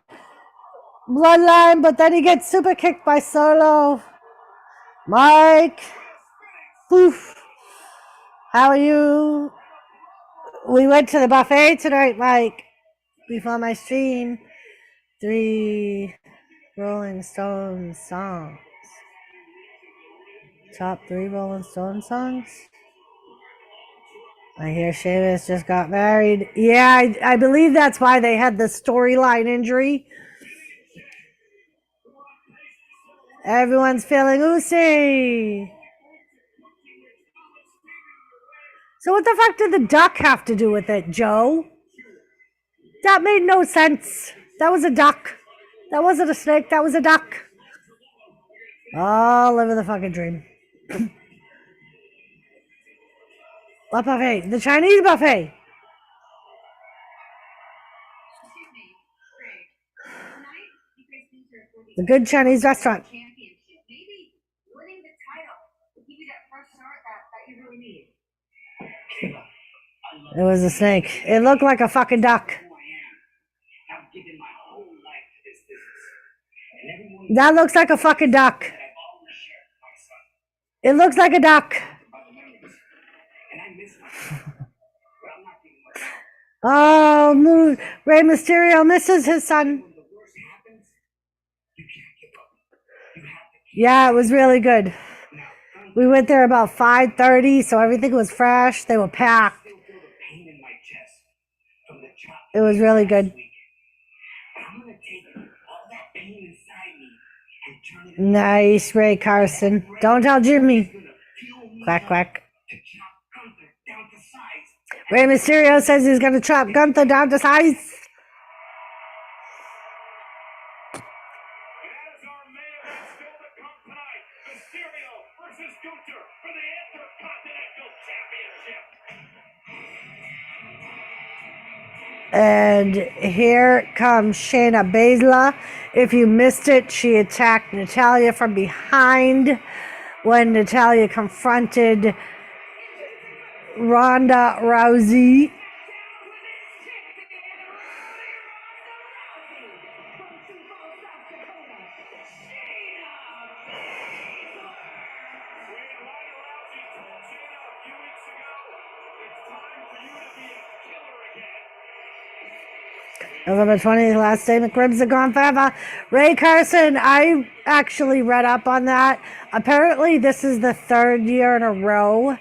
bloodline, but then he gets super kicked by Solo. Mike. Poof. How are you? We went to the buffet tonight, Mike, before my stream. 3 Rolling Stones songs. Top 3 Rolling Stones songs? I hear Sheamus just got married. Yeah, I believe that's why they had the storyline injury. Everyone's feeling oozy. So what the fuck did the duck have to do with it, Joe? That made no sense. That was a duck. That wasn't a snake. That was a duck. Oh, living the fucking dream. What buffet? The Chinese buffet. The good Chinese restaurant. Maybe winning the title will give you that fresh start that you really need. It was a snake. It looked like a fucking duck. That looks like a fucking duck. It looks like a duck. Oh, Rey Mysterio misses his son. Yeah, it was really good. We went there about 5:30, so everything was fresh. They were packed. It was really good. Nice, Ray Carson. Don't tell Jimmy. Quack, quack. Rey Mysterio says he's going to chop Gunther down to size. And here comes Shayna Baszler. If you missed it, she attacked Natalya from behind when Natalya confronted Ronda Rousey. November 20th, last day McRibs are gone forever. Ray Carson, I actually read up on that. Apparently, this is the third year in a row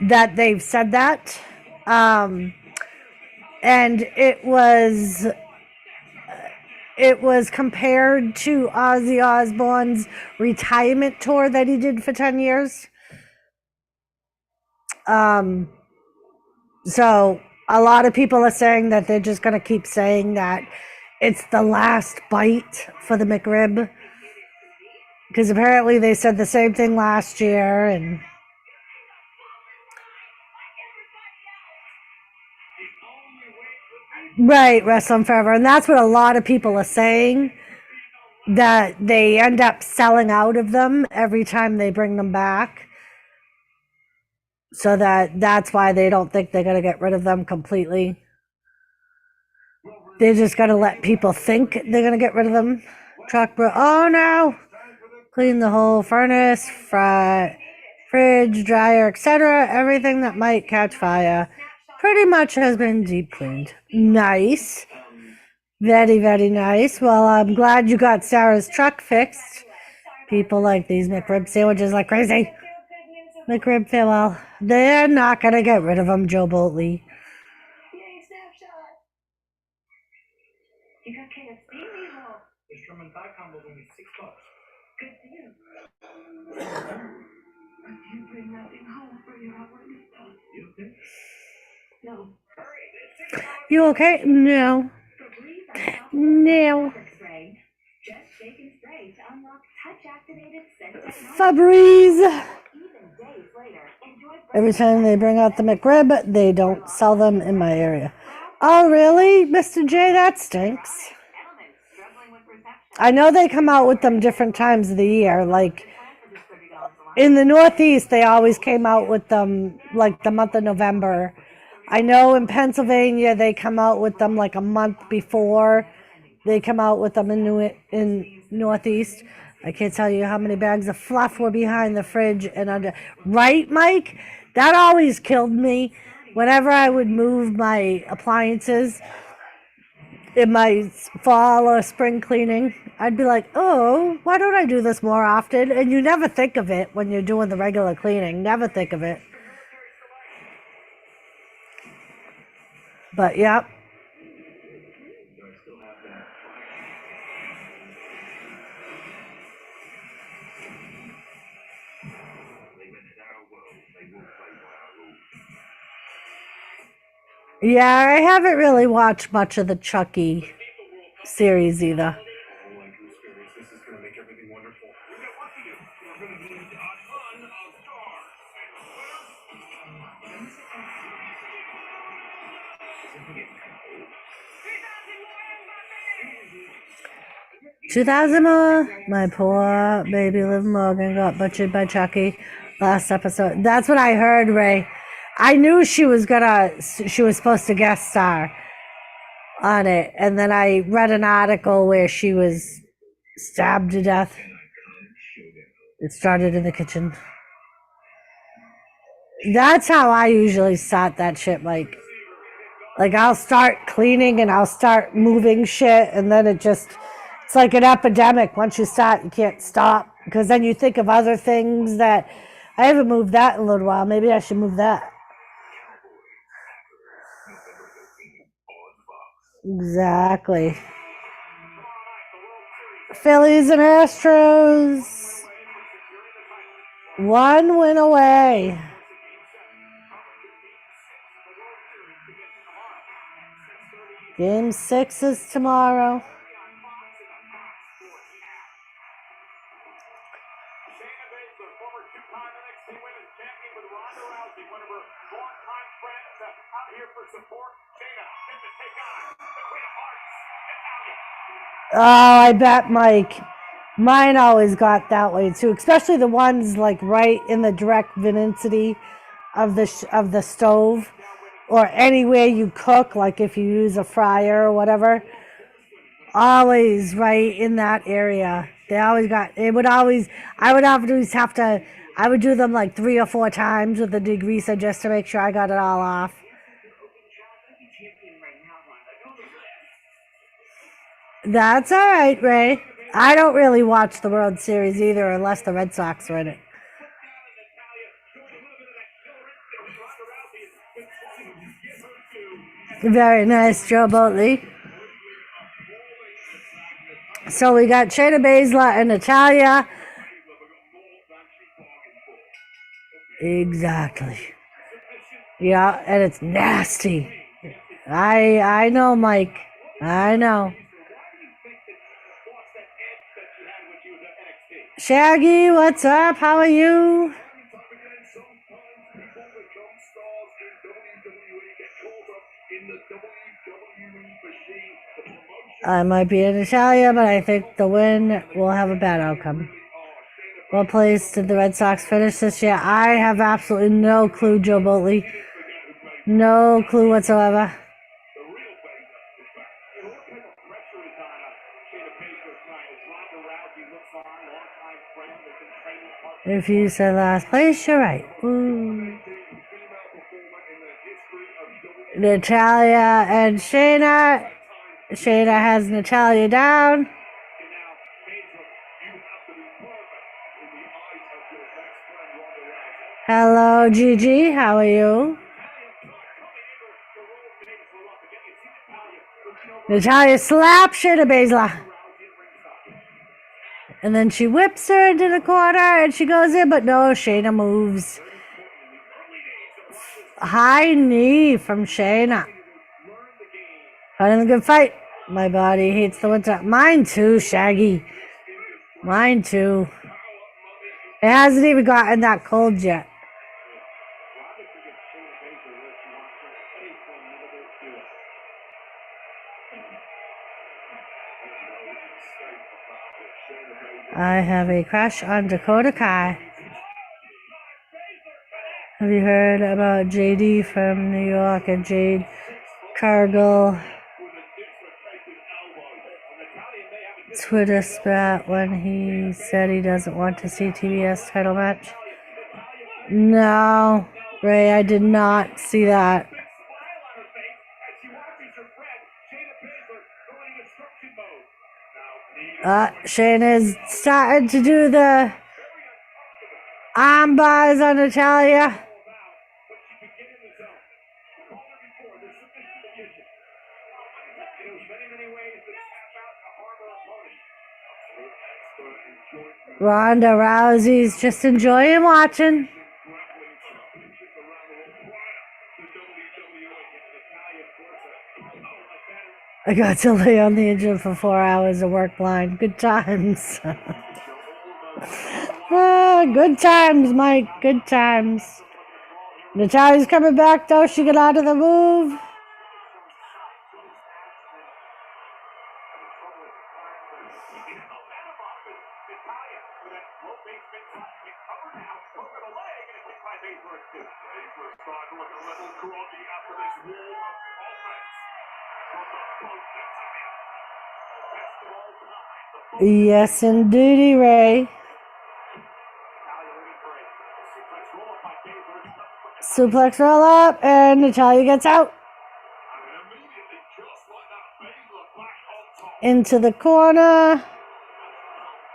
that they've said that. And it was compared to Ozzy Osbourne's retirement tour that he did for 10 years. So a lot of people are saying that they're just going to keep saying that it's the last bite for the McRib, because apparently they said the same thing last year. And right, wrestling forever. And that's what a lot of people are saying, that they end up selling out of them every time they bring them back. So that's why they don't think they're going to get rid of them completely. They're just going to let people think they're going to get rid of them. Oh no! Clean the whole furnace, fridge, dryer, etc. Everything that might catch fire pretty much has been deep cleaned. Nice. Very, very nice. Well, I'm glad you got Sarah's truck fixed. People like these McRib sandwiches like crazy. McRib farewell. They're not going to get rid of them, Joe Boltley. Yay, snapshot. You got KFC meatball. The shrimp and thigh combo is only $6. Good for you. But you bring nothing home for your outwardness, though. You okay? No. You okay? No. No. Spray. Just shake and spray to unlock touch-activated scent technology. Febreze. Even days later, enjoy Every time they bring out the McRib, they don't sell them in my area. Oh, really, Mr. J? That stinks. Edelman struggling with reception. I know they come out with them different times of the year. Like in the Northeast, they always came out with them like the month of November. I know in Pennsylvania, they come out with them like a month before. They come out with them in Northeast. I can't tell you how many bags of fluff were behind the fridge and under. Right, Mike? That always killed me. Whenever I would move my appliances in my fall or spring cleaning, I'd be like, oh, why don't I do this more often? And you never think of it when you're doing the regular cleaning. Never think of it. But, yeah. Yeah, I haven't really watched much of the Chucky series either. Oh, like Goose Fairies, this is going to make everything wonderful. We got work to do. We're going to need a ton of stars. And 2,000 more. My poor baby Liv Morgan got butchered by Chucky last episode. That's what I heard, Ray. I knew she was supposed to guest star on it. And then I read an article where she was stabbed to death. It started in the kitchen. That's how I usually start that shit, Mike. Like I'll start cleaning and I'll start moving shit, and then it's like an epidemic. Once you start, you can't stop, because then you think of other things that I haven't moved that in a little while. Maybe I should move that. Exactly. Phillies and Astros. 1 win away. Game 6 is tomorrow. Oh, I bet, Mike. Mine always got that way too, especially the ones like right in the direct vicinity of the stove, or anywhere you cook, like if you use a fryer or whatever. Always right in that area. They always got. It would always. I would always have to. I would do them like 3 or 4 times with the degreaser just to make sure I got it all off. That's all right, Ray. I don't really watch the World Series either, unless the Red Sox are in it. Very nice, Joe Boatley. So we got Shayna Baszler and Natalia. Exactly. Yeah, and it's nasty. I know, Mike. I know. Shaggy, what's up? How are you? I might be in Natalia, but I think the win will have a bad outcome. What place did the Red Sox finish this year? I have absolutely no clue, Joe Boatley. No clue whatsoever. If you said last place, you're right. Ooh. Natalia and Shayna. Shayna has Natalia down. Hello, Gigi. How are you? Natalia slaps Shayna Baszler. And then she whips her into the corner and she goes in, but no, Shayna moves. High knee from Shayna. Having a good fight. My body hates the winter. Mine too, Shaggy. Mine too. It hasn't even gotten that cold yet. I have a crush on Dakota Kai. Have you heard about JD from New York and Jade Cargill? Twitter spat when he said he doesn't want to see TBS title match? No, Ray, I did not see that. Shayna's starting to do the arm bars on Natalia. Ronda Rousey's just enjoying watching. I got to lay on the engine for 4 hours of work blind. Good times. Good times, Mike. Good times. Natalia's coming back, though. She got out of the move. Yes, indeedy, Ray. Suplex roll up, and Natalia gets out. Into the corner.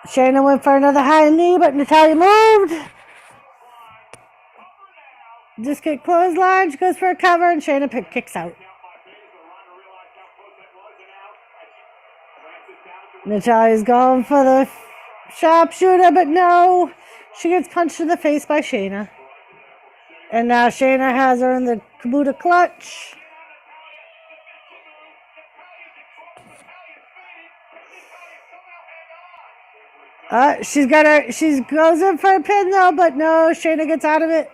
Shayna went for another high knee, but Natalia moved. Just get clothesline. She goes for a cover, and Shayna kicks out. Natalia's going for the sharpshooter, but no. She gets punched in the face by Shayna. And now Shayna has her in the Kabuta clutch. She goes in for a pin though, but no, Shayna gets out of it.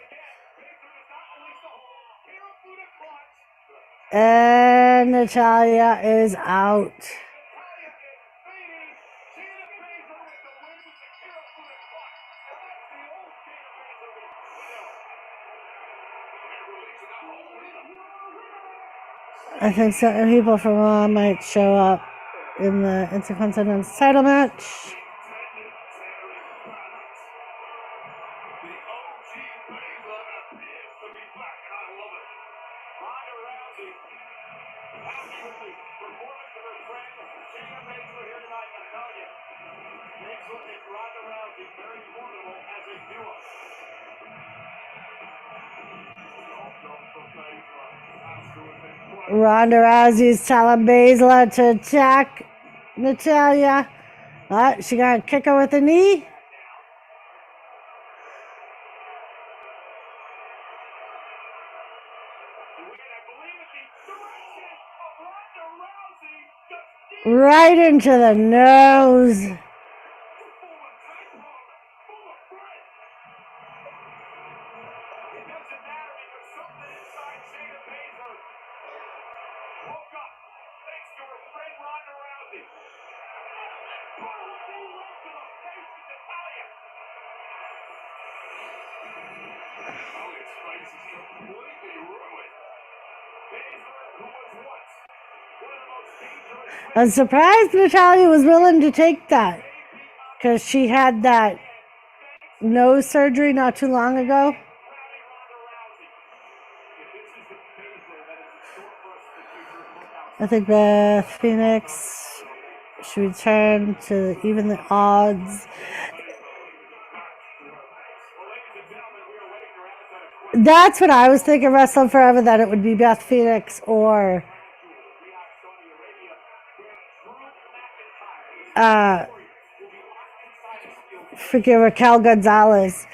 And Natalia is out. I think certain people from Raw might show up in the Intercontinental title match. The OG Baszler appears to be back, and I love it. Ronda Rousey, happy with the performance of her friend Shayna Baszler here tonight. I'm telling you, Baszler and Ronda Rousey very formidable as a duo. Ronda Rousey's telling Baszler to attack Natalia. She got to kick her with a knee. Right into the nose. I'm surprised Natalia was willing to take that because she had that nose surgery not too long ago. I think Beth Phoenix should return to even the odds. That's what I was thinking, Wrestle Forever, that it would be Beth Phoenix or freaking Raquel Gonzalez.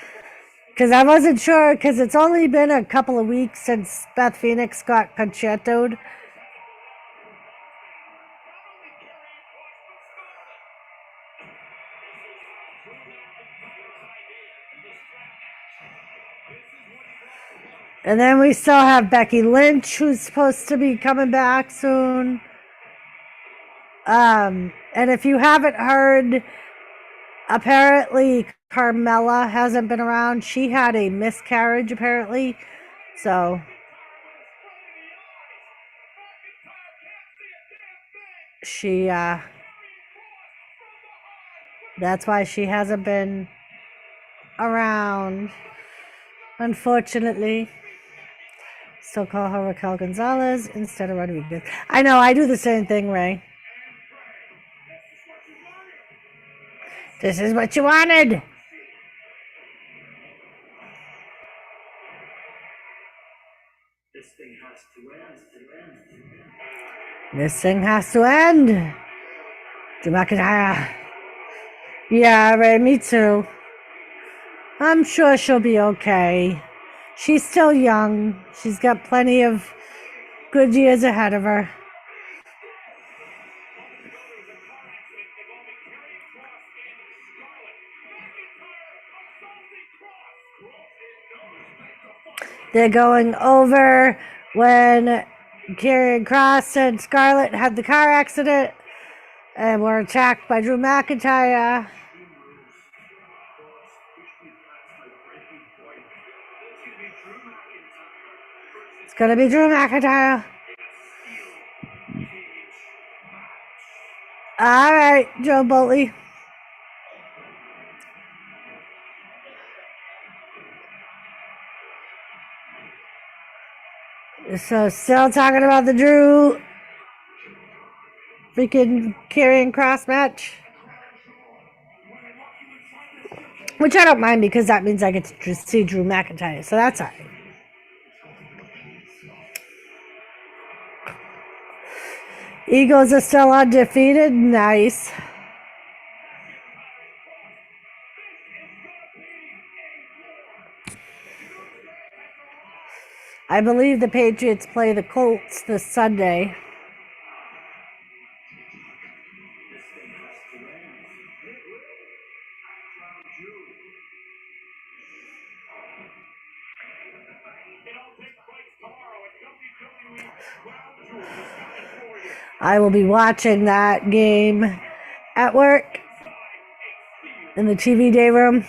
Because I wasn't sure, because it's only been a couple of weeks since Beth Phoenix got concertoed. And then we still have Becky Lynch, who's supposed to be coming back soon. And if you haven't heard, apparently Carmella hasn't been around. She had a miscarriage, apparently. So she, that's why she hasn't been around, unfortunately. Still call her Raquel Gonzalez instead of Rodriguez. I know, I do the same thing, Ray. This is what you wanted. This thing has to end. This thing has to end. Drew McIntyre. Yeah, Ray, me too. I'm sure she'll be okay. She's still young. She's got plenty of good years ahead of her. They're going over when Karrion Kross and Scarlett had the car accident and were attacked by Drew McIntyre. It's going to be Drew McIntyre. All right, Joe Boltley. So still talking about the Drew freaking Karrion Kross match. Which I don't mind because that means I get to see Drew McIntyre. So that's all right. Eagles are still undefeated. Nice. I believe the Patriots play the Colts this Sunday. I will be watching that game at work in the TV day room.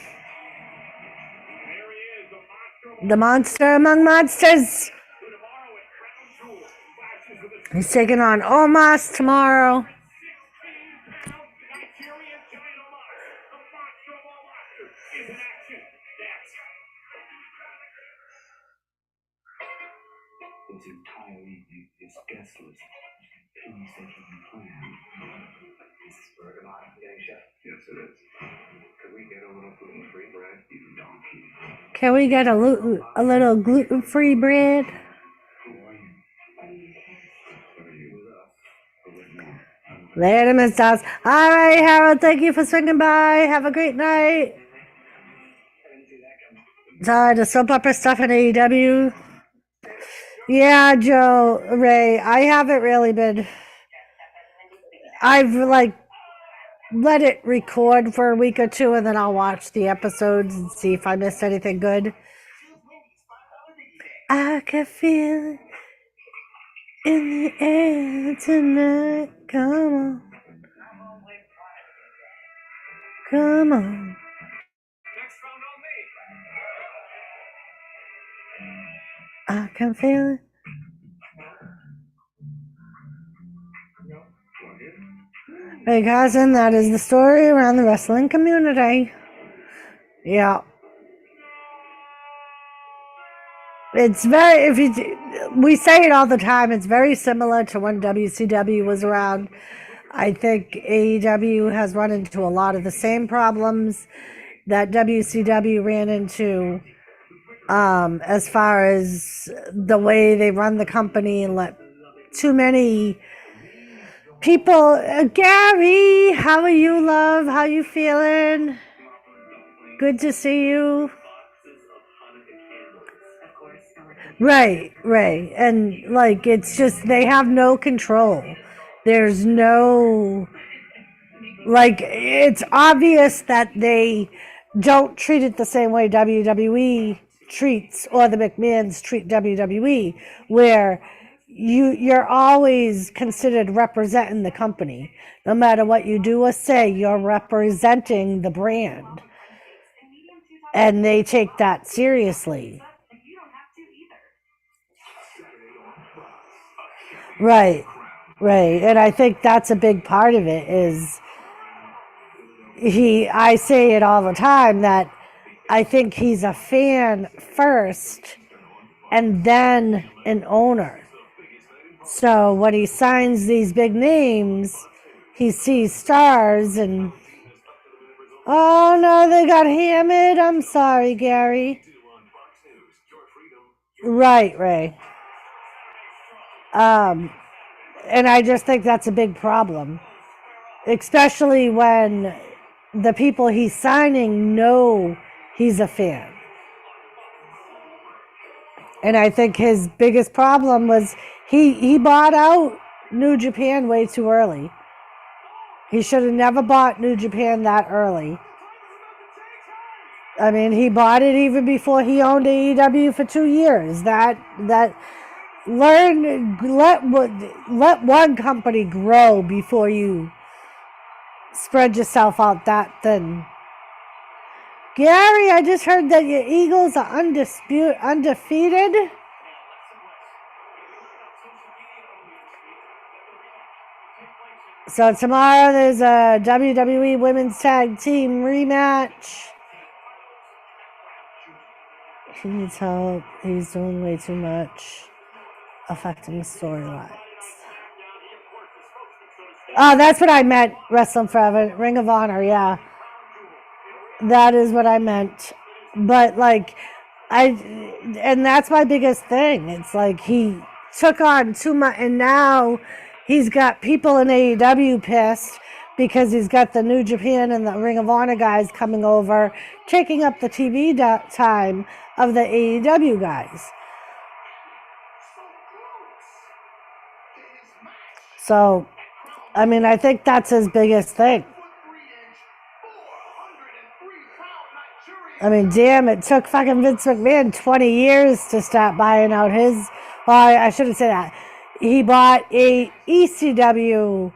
The monster among monsters. He's taking on Omos tomorrow. Nigerian giant Omar, the monster of all monsters, is in action. Next. It's entirely, it's guessless. Painstakingly planned. This is organized, Asia. Yes, it is. Could we get a little gluten-free bread, you donkey? Can we get a little gluten-free bread? Who are you? Are you with us? Or with me? Later, Miss Dawes. All right, Harold, thank you for swinging by. Have a great night. Sorry, the soap opera stuff in AEW. Yeah, Joe, Ray, I haven't really been. I've let it record for a week or two, and then I'll watch the episodes and see if I missed anything good. I can feel it in the air tonight. Come on. Come on. Next round on me. I can feel it. Hey, cousin, that is the story around the wrestling community. Yeah. It's very, we say it all the time, it's very similar to when WCW was around. I think AEW has run into a lot of the same problems that WCW ran into, as far as the way they run the company and let too many people. Gary, how are you, love? How you feeling? Good to see you. Right. And it's just they have no control. There's no, it's obvious that they don't treat it the same way WWE treats, or the McMahons treat WWE, where you're always considered representing the company. No matter what you do or say, you're representing the brand. And they take that seriously. Right. And I think that's a big part of it is I say it all the time that I think he's a fan first and then an owner. So when he signs these big names, he sees stars and, oh no, they got hammered. I'm sorry, Gary. Right, Ray. And I just think that's a big problem, especially when the people he's signing know he's a fan. And I think his biggest problem was he bought out New Japan way too early. He should have never bought New Japan that early. I mean, he bought it even before he owned AEW for 2 years. Let one company grow before you spread yourself out that thin. Gary, I just heard that your Eagles are undefeated. So tomorrow there's a WWE Women's Tag Team rematch. He needs help. He's doing way too much, affecting storylines. Oh, that's what I meant. Wrestling Forever, Ring of Honor. Yeah, that is what I meant. But and that's my biggest thing. It's he took on too much, and now he's got people in AEW pissed because he's got the New Japan and the Ring of Honor guys coming over, taking up the TV time of the AEW guys. So, I mean, I think that's his biggest thing. I mean, damn, it took fucking Vince McMahon 20 years to start buying out his. Well, I shouldn't say that. He bought a ECW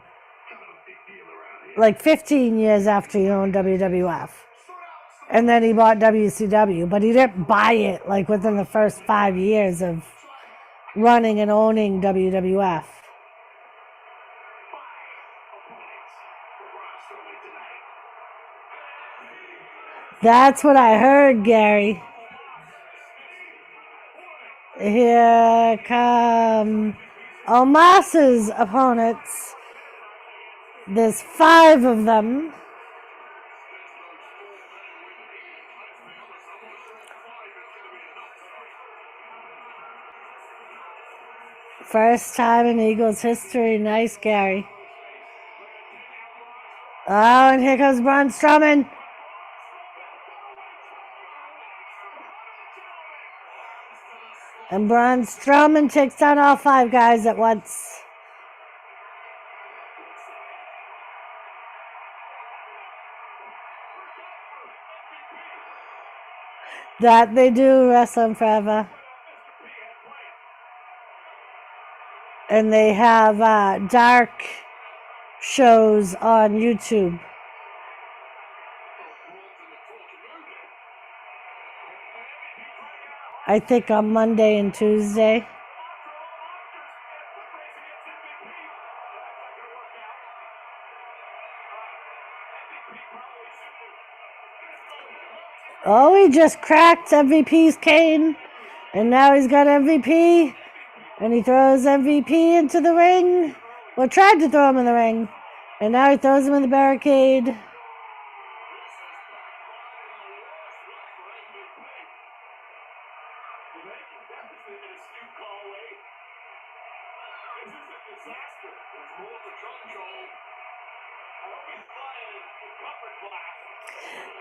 15 years after he owned WWF. And then he bought WCW, but he didn't buy it within the first 5 years of running and owning WWF. That's what I heard, Gary. Here come Omos's opponents. There's 5 of them. First time in Eagles history. Nice, Gary. Oh, and here comes Braun Strowman. And Braun Strowman takes down all 5 guys at once. That they do wrestle forever. And they have dark shows on YouTube. I think on Monday and Tuesday. Oh, he just cracked MVP's cane. And now he's got MVP. And he throws MVP into the ring. Well, tried to throw him in the ring. And now he throws him in the barricade.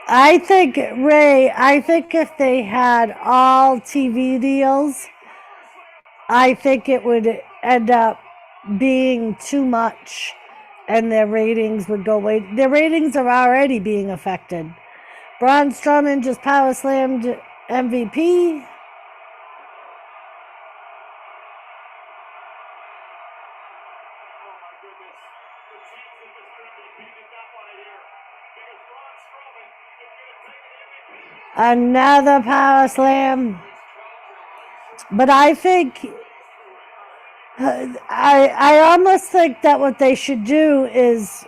I think, Ray, if they had all TV deals, I think it would end up being too much and their ratings would go away. Their ratings are already being affected. Braun Strowman just power slammed MVP. Another power slam. But I think, I almost think that what they should do is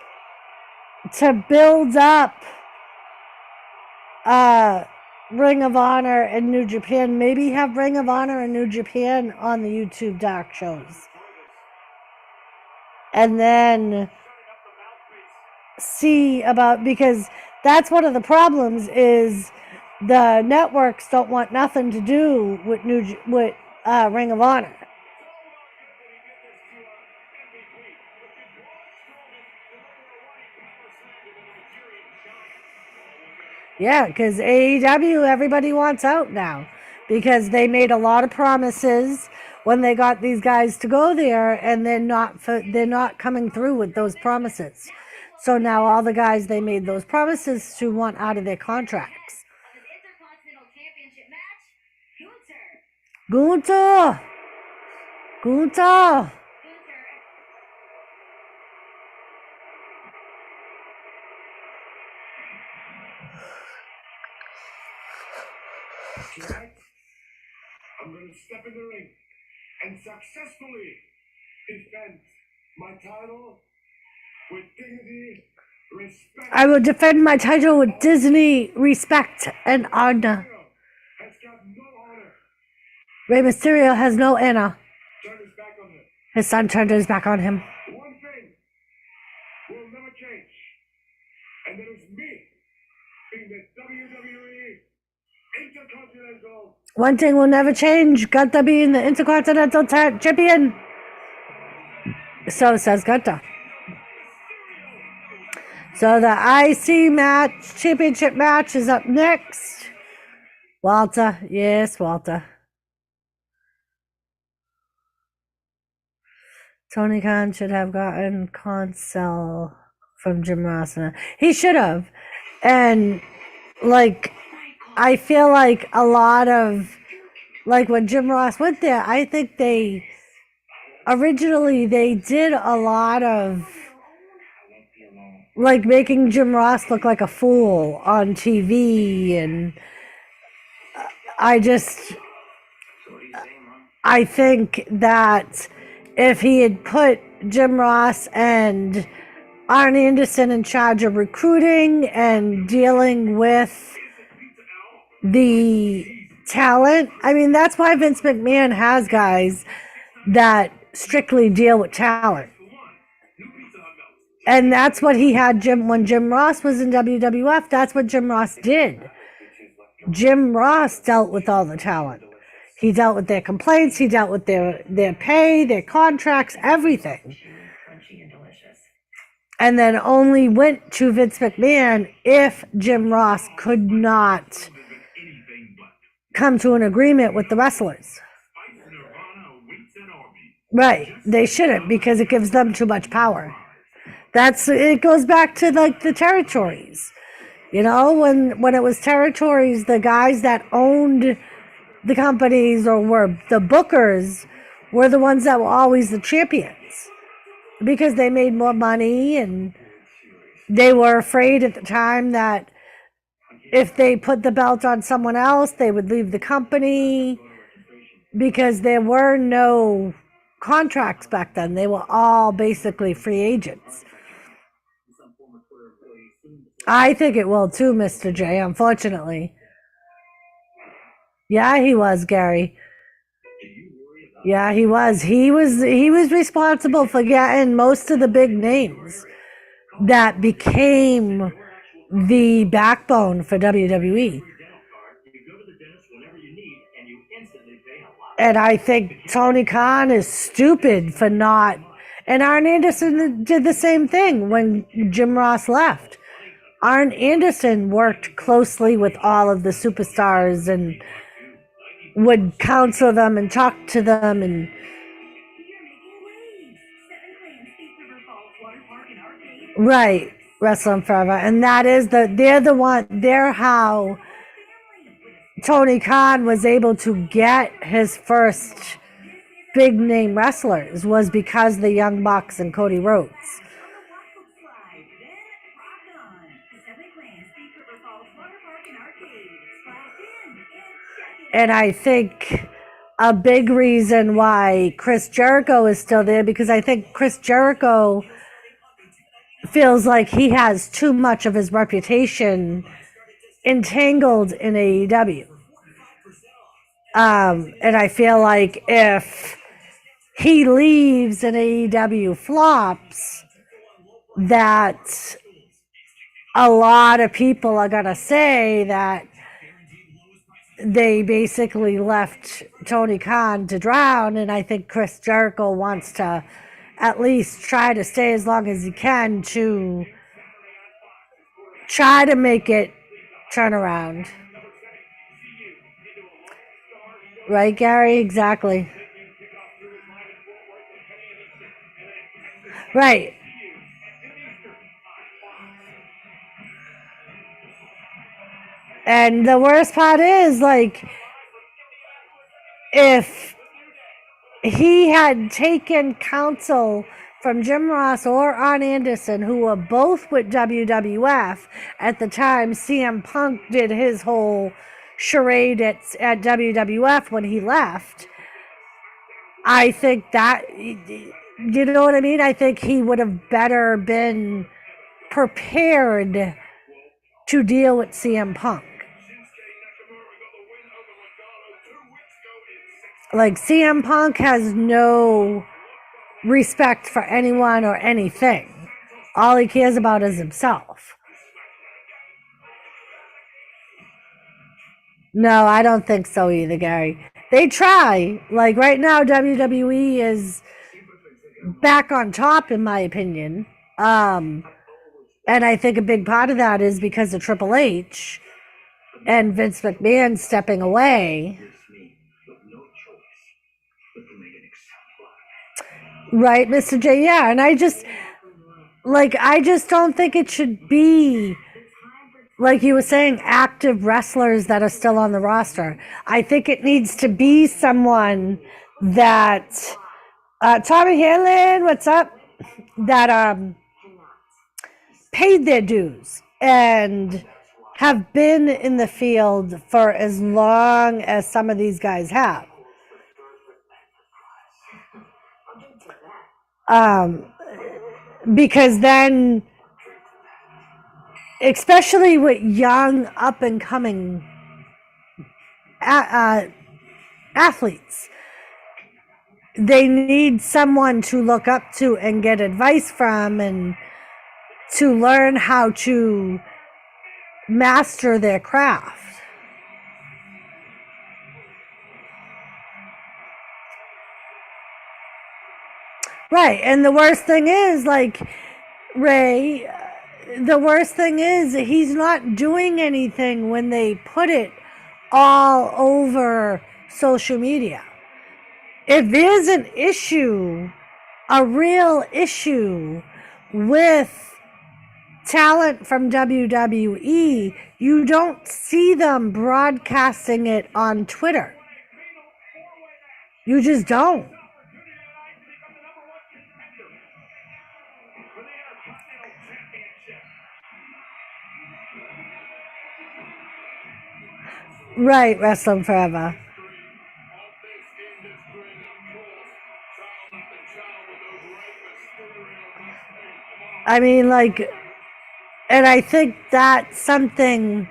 to build up Ring of Honor and New Japan. Maybe have Ring of Honor and New Japan on the YouTube dark shows. And then see about, because that's one of the problems is the networks don't want nothing to do with Ring of Honor. Yeah, because AEW, everybody wants out now because they made a lot of promises when they got these guys to go there, and they're not coming through with those promises. So now all the guys they made those promises to want out of their contracts. Gunther. Tonight, I'm going to step in the ring and successfully defend my title with dignity, respect. I will defend my title with Disney, respect, and honor. Has got no honor. Rey Mysterio has no honor. Turn his back on him. His son turned his back on him. One thing will never change, and that is me being the WWE Intercontinental. One thing will never change. Gunther being the Intercontinental Champion. So says Gunther. So the IC championship match is up next. Walter. Yes, Walter. Tony Khan should have gotten console from Jim Ross. He should have. And, like, I feel like a lot of, like, when Jim Ross went there, I think originally they did a lot of, like, making Jim Ross look like a fool on TV, and I think that if he had put Jim Ross and Arn Anderson in charge of recruiting and dealing with the talent, I mean, that's why Vince McMahon has guys that strictly deal with talent. And that's what he had when Jim Ross was in WWF. That's what Jim Ross did. Jim Ross dealt with all the talent. He dealt with their complaints. He dealt with their pay, their contracts, everything. And then only went to Vince McMahon if Jim Ross could not come to an agreement with the wrestlers. Right. They shouldn't, because it gives them too much power. It goes back to like the territories. You know, when it was territories, the guys that owned the companies or were the bookers were the ones that were always the champions, because they made more money, and they were afraid at the time that if they put the belt on someone else, they would leave the company, because there were no contracts back then. They were all basically free agents. I think it will too, Mr. J, unfortunately. Yeah, he was, Gary. Yeah, he was. He was responsible for getting most of the big names that became the backbone for WWE. And I think Tony Khan is stupid for not. And Arn Anderson did the same thing when Jim Ross left. Arn Anderson worked closely with all of the superstars and would counsel them and talk to them, and right, Wrestling Forever. And that is they're how Tony Khan was able to get his first big name wrestlers, was because the Young Bucks and Cody Rhodes. And I think a big reason why Chris Jericho is still there, because I think Chris Jericho feels like he has too much of his reputation entangled in AEW. And I feel like if he leaves and AEW flops, that a lot of people are going to say that they basically left Tony Khan to drown. And I think Chris Jericho wants to at least try to stay as long as he can to try to make it turn around. Right, Gary? Exactly. Right. And the worst part is, like, if he had taken counsel from Jim Ross or Arn Anderson, who were both with WWF at the time CM Punk did his whole charade at WWF when he left, I think that, you know what I mean? I think he would have better been prepared to deal with CM Punk. Like, CM Punk has no respect for anyone or anything. All he cares about is himself. No, I don't think so either, Gary. They try. Like, right now, WWE is back on top, in my opinion. And I think a big part of that is because of Triple H and Vince McMahon stepping away. Right, Mr. J, yeah. And I just don't think it should be, like you were saying, active wrestlers that are still on the roster. I think it needs to be someone that, Tommy Hanlon, what's up? That paid their dues and have been in the field for as long as some of these guys have. Because then, especially with young up and coming athletes, they need someone to look up to and get advice from, and to learn how to master their craft. Right. And the worst thing is, like, Ray, the worst thing is he's not doing anything when they put it all over social media. If there's an issue, a real issue with talent from WWE, you don't see them broadcasting it on Twitter. You just don't. Right, Wrestling Forever. I mean, like, and I think that's something,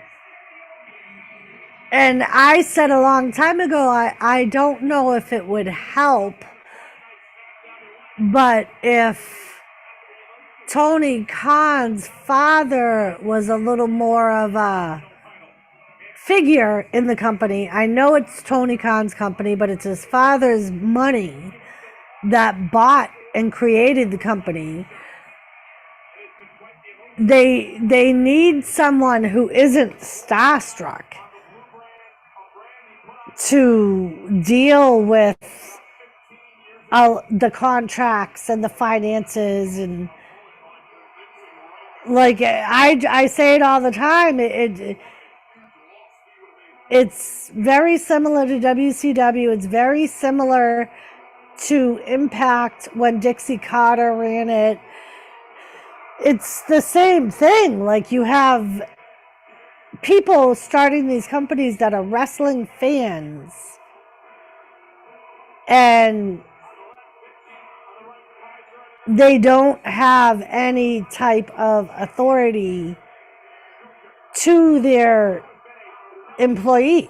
and I said a long time ago, I don't know if it would help, but if Tony Khan's father was a little more of a figure in the company. I know it's Tony Khan's company, but it's his father's money that bought and created the company. They need someone who isn't starstruck to deal with the contracts and the finances, and like I say it all the time. It's very similar to WCW. It's very similar to Impact when Dixie Carter ran it. It's the same thing. Like, you have people starting these companies that are wrestling fans, and they don't have any type of authority to their employees.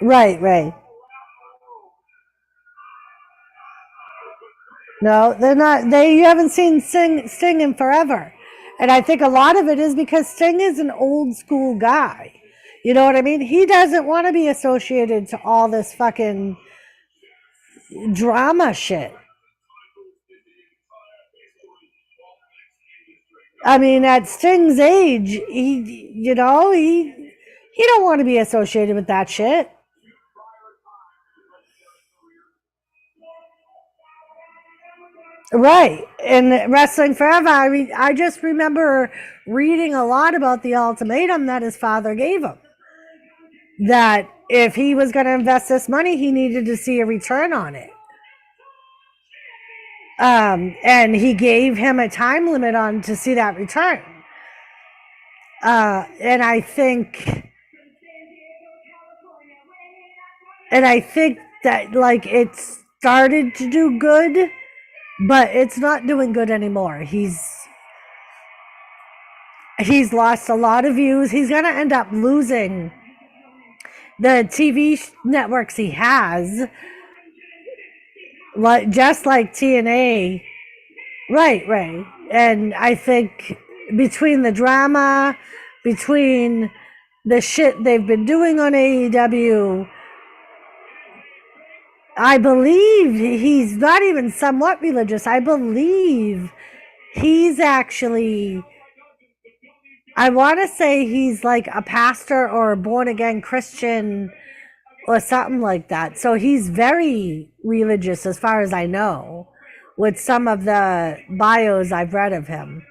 Right. No, they're not. You haven't seen Sting in forever. And I think a lot of it is because Sting is an old school guy. You know what I mean? He doesn't want to be associated to all this fucking drama shit. I mean, at Sting's age, he don't want to be associated with that shit. Right. And Wrestling Forever, I mean, I just remember reading a lot about the ultimatum that his father gave him. That if he was going to invest this money, he needed to see a return on it. And he gave him a time limit on to see that return. And I think that, like, it started to do good, but it's not doing good anymore. He's lost a lot of views. He's going to end up losing the TV networks he has, just like TNA. Right. And I think between the drama, between the shit they've been doing on AEW, I believe he's not even somewhat religious. I believe he's actually, I want to say he's like a pastor or a born again Christian or something like that. So he's very religious, as far as I know, with some of the bios I've read of him.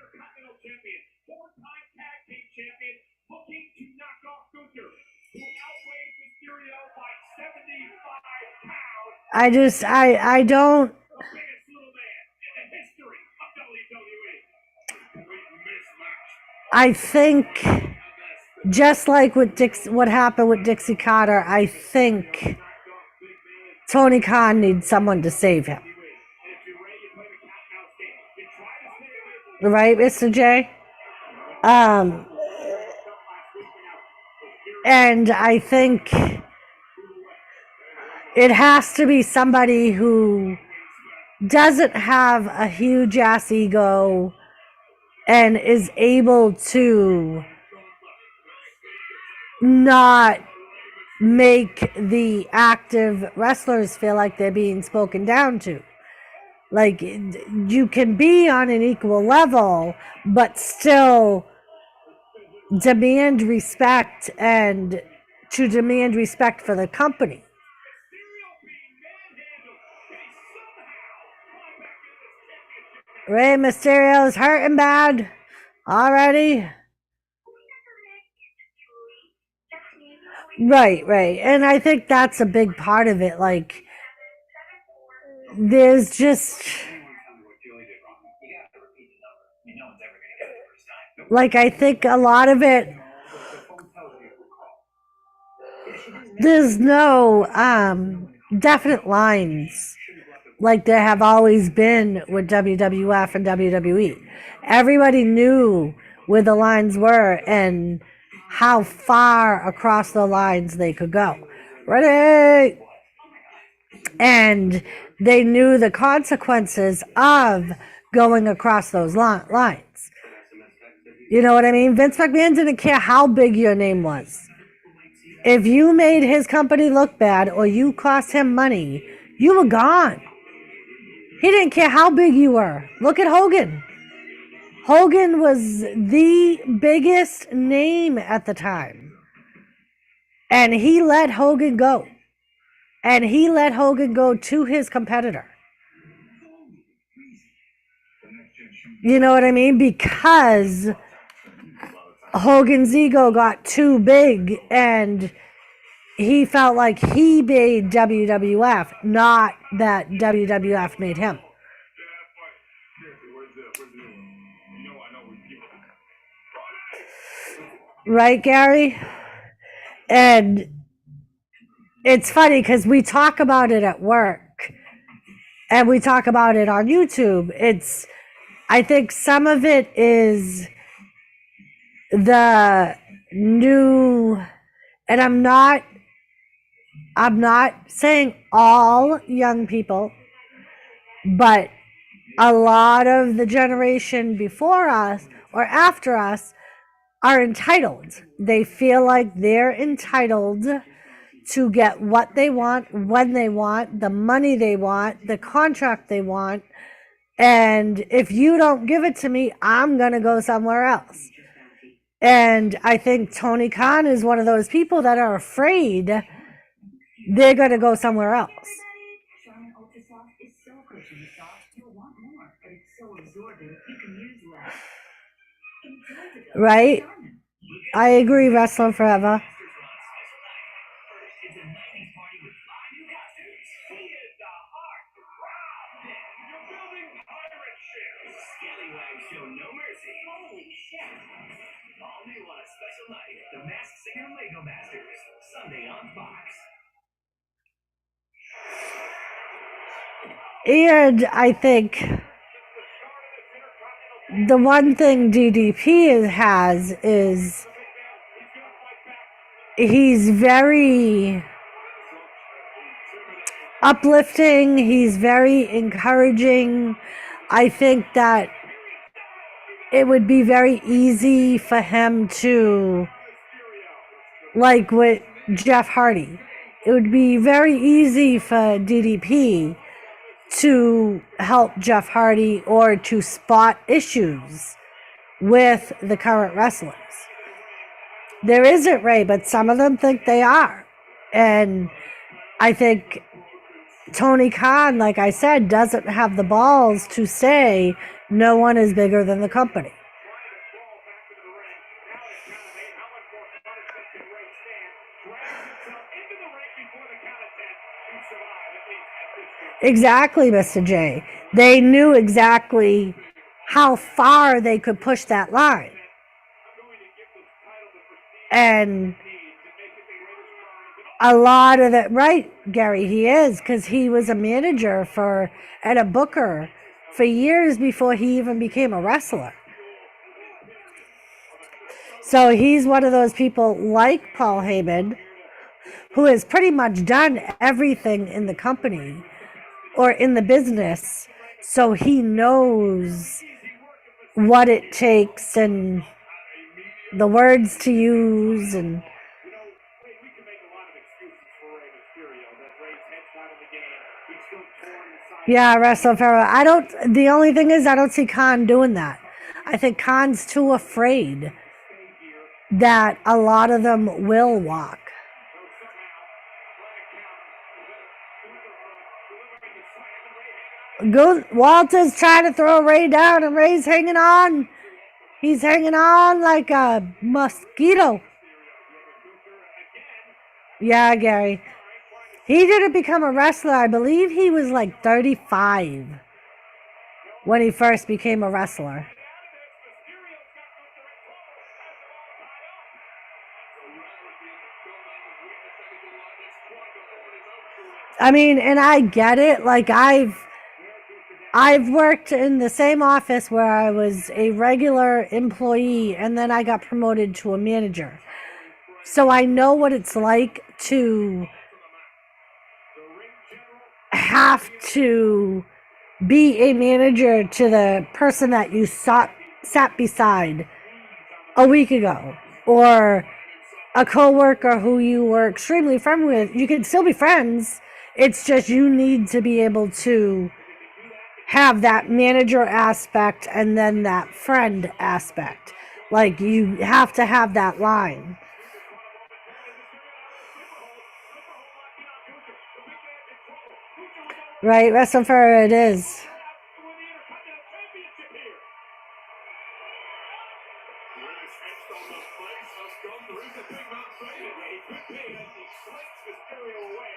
I don't. I think just like with what happened with Dixie Carter, I think Tony Khan needs someone to save him. Right, Mr. J? And I think it has to be somebody who doesn't have a huge ass ego and is able to not make the active wrestlers feel like they're being spoken down to. Like, you can be on an equal level, but still demand respect and to demand respect for the company. Rey Mysterio's hurting bad already. Right. And I think that's a big part of it. Like, there's just, like, I think a lot of it, there's no definite lines like there have always been with WWF and WWE. Everybody knew where the lines were and how far across the lines they could go. Ready? And they knew the consequences of going across those lines. You know what I mean? Vince McMahon didn't care how big your name was. If you made his company look bad or you cost him money, you were gone. He didn't care how big you were. Look at Hogan. Hogan was the biggest name at the time. And he let Hogan go. And he let Hogan go to his competitor. You know what I mean? Because Hogan's ego got too big and he felt like he made WWF, not that WWF made him. Right, Gary? And it's funny because we talk about it at work and we talk about it on YouTube. I think some of it is the new, and I'm not saying all young people, but a lot of the generation before us or after us are entitled. They feel like they're entitled to get what they want, when they want, the money they want, the contract they want. And if you don't give it to me, I'm going to go somewhere else. And I think Tony Khan is one of those people that are afraid they're going to go somewhere else. Right? I agree, Wrestling Forever. And I think the one thing DDP has is he's very uplifting. He's very encouraging. I think that it would be very easy for him to, like with Jeff Hardy, it would be very easy for DDP to help Jeff Hardy or to spot issues with the current wrestlers. There isn't, Ray, but some of them think they are. And I think Tony Khan, like I said, doesn't have the balls to say no one is bigger than the company. Exactly, Mr. J. They knew exactly how far they could push that line. And a lot of that, right, Gary, he is, because he was a manager and a booker for years before he even became a wrestler. So he's one of those people like Paul Heyman who has pretty much done everything in the company or in the business. So he knows what it takes and the words to use. And yeah, Wrestle Pharaoh. The only thing is I don't see Khan doing that. I think Khan's too afraid that a lot of them will walk. Walter's trying to throw Ray down, and Ray's hanging on. He's hanging on like a mosquito. Yeah, Gary. He didn't become a wrestler. I believe he was like 35 when he first became a wrestler. I mean, and I get it. Like I've worked in the same office where I was a regular employee and then I got promoted to a manager. So I know what it's like to have to be a manager to the person that you sat beside a week ago, or a coworker who you were extremely friendly with. You can still be friends. It's just you need to be able to have that manager aspect and then that friend aspect. Like you have to have that line. Right, Wrestle for it is.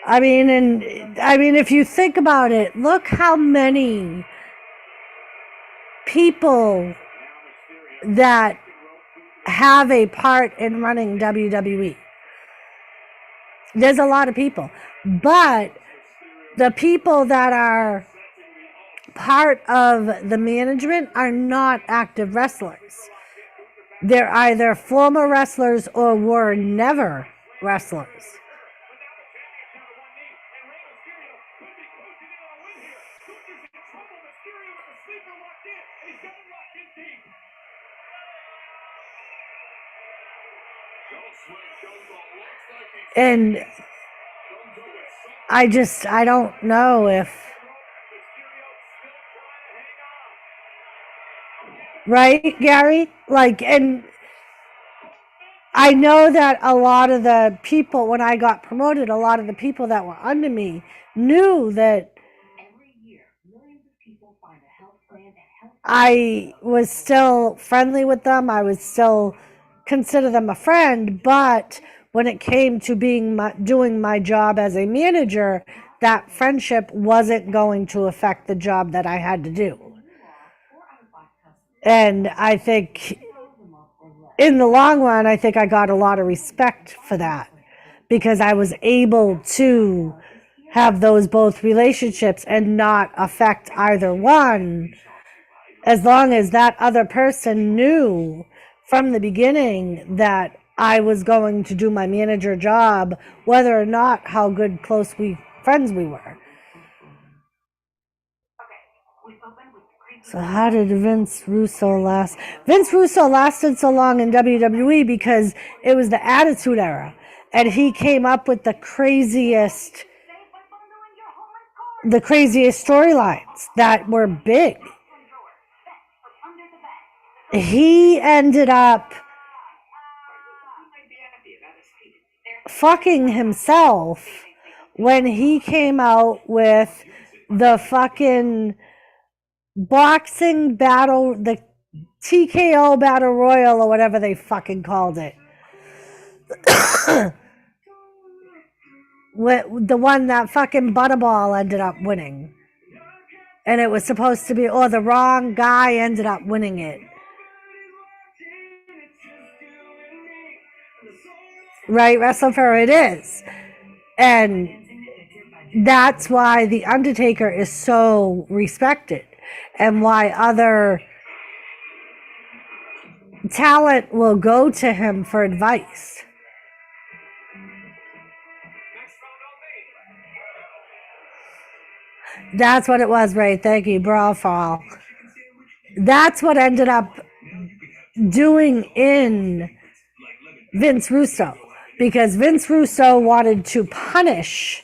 I mean, if you think about it, look how many people that have a part in running WWE. There's a lot of people, but the people that are part of the management are not active wrestlers. They're either former wrestlers or were never wrestlers. And I don't know if, right, Gary? Like, and I know that a lot of the people, when I got promoted, a lot of the people that were under me knew that I was still friendly with them. I would still consider them a friend, but when it came to doing my job as a manager, that friendship wasn't going to affect the job that I had to do. And I think in the long run, I think I got a lot of respect for that because I was able to have those both relationships and not affect either one, as long as that other person knew from the beginning that I was going to do my manager job, whether or not how good, close friends we were. So how did Vince Russo last? Vince Russo lasted so long in WWE because it was the Attitude Era. And he came up with the craziest storylines that were big. He ended up fucking himself when he came out with the fucking boxing battle, the TKO battle royal or whatever they fucking called it. The one that fucking Butterball ended up winning. And it was supposed to be, or the wrong guy ended up winning it. right? WrestleFerro it is. And that's why The Undertaker is so respected and why other talent will go to him for advice. That's what it was, Ray. Thank you, Brawl Fall. That's what ended up doing in Vince Russo, because Vince Russo wanted to punish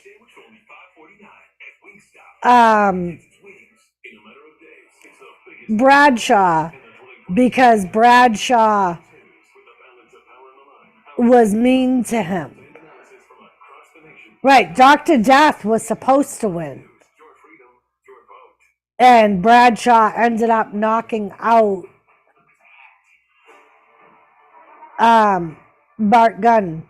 Bradshaw, because Bradshaw was mean to him. Right, Dr. Death was supposed to win. And Bradshaw ended up knocking out Bart Gunn.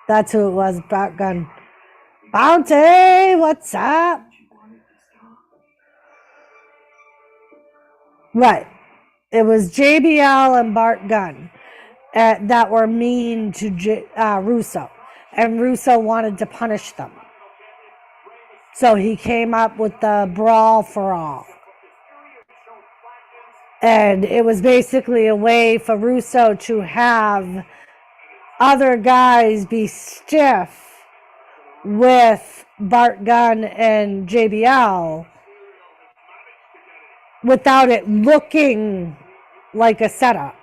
That's who it was, Bart Gunn. Bounty, what's up? Right. It was JBL and Bart Gunn that were mean to Russo. And Russo wanted to punish them. So he came up with the Brawl for All. And it was basically a way for Russo to have other guys be stiff with Bart Gunn and JBL without it looking like a setup.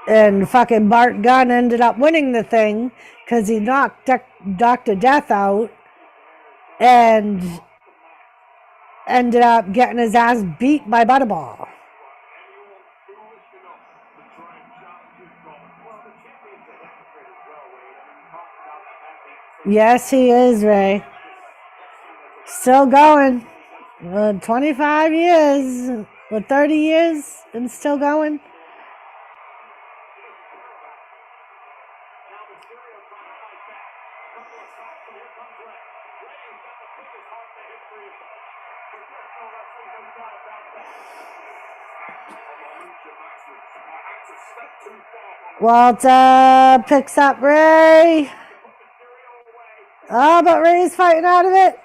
And fucking Bart Gunn ended up winning the thing because he knocked Dr. Death out and ended up getting his ass beat by Butterball. Yes, he is, Ray. Still going. 25 years, or 30 years, and still going. Walter picks up Ray. Oh, but Ray's fighting out of it.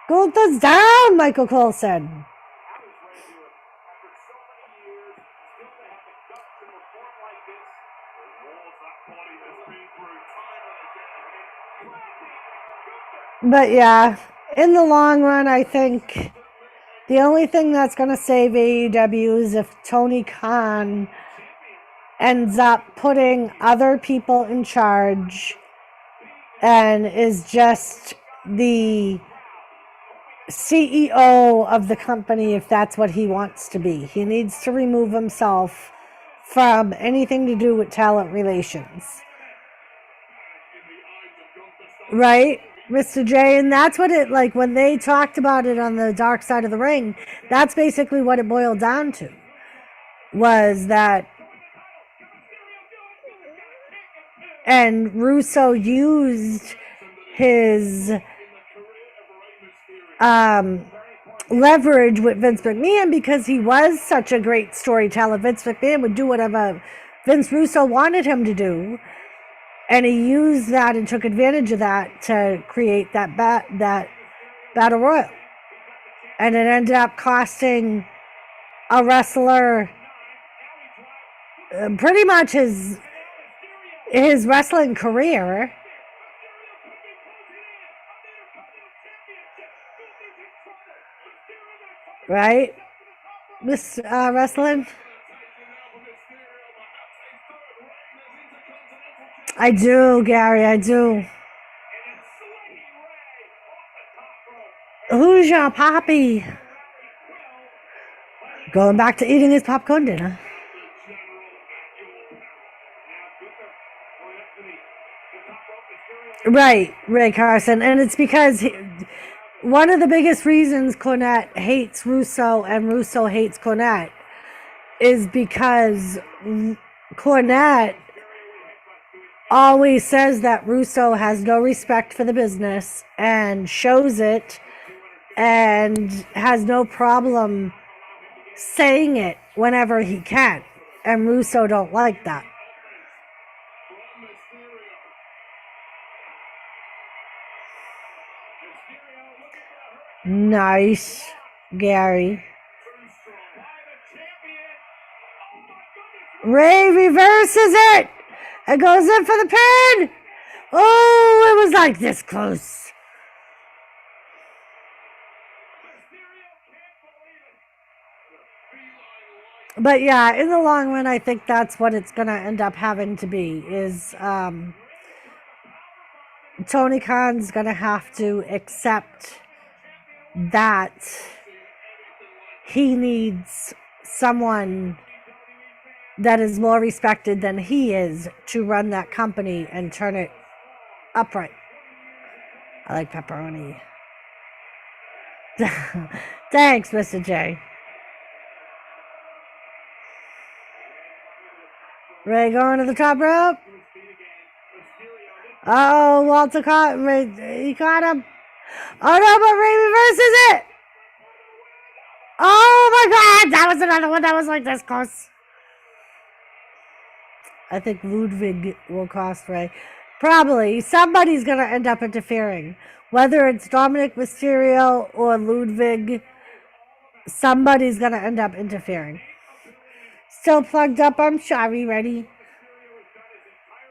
Gunther's down, Michael Cole said. But yeah, in the long run, I think the only thing that's going to save AEW is if Tony Khan ends up putting other people in charge and is just the CEO of the company, if that's what he wants to be. He needs to remove himself from anything to do with talent relations. Right, Mr. J? And that's what it, like, when they talked about it on the Dark Side of the Ring, that's basically what it boiled down to, was that, and Russo used his leverage with Vince McMahon because he was such a great storyteller. Vince McMahon would do whatever Vince Russo wanted him to do, and he used that and took advantage of that to create that battle royal, and it ended up costing a wrestler pretty much his wrestling career. Right, Miss Wrestling? I do, Gary, I do. Who's your poppy? Going back to eating his popcorn dinner. Right, Ray Carson. And it's because one of the biggest reasons Cornette hates Russo and Russo hates Cornette is because Cornette always says that Russo has no respect for the business and shows it and has no problem saying it whenever he can. And Russo don't like that. Nice, Gary. Ray reverses it. It goes in for the pin. Oh, it was like this close. But yeah, in the long run, I think that's what it's going to end up having to be is Tony Khan's going to have to accept that he needs someone that is more respected than he is to run that company and turn it upright. I like pepperoni. Thanks, Mr. J. Ray going to the top rope. Oh, Walter caught Ray. He caught him. Oh no, but Ray reverses it. Oh my God, that was another one that was like this close. I think Ludwig will cost Ray. Probably. Somebody's going to end up interfering. Whether it's Dominic Mysterio or Ludwig, somebody's going to end up interfering. Still plugged up. I'm sorry, ready.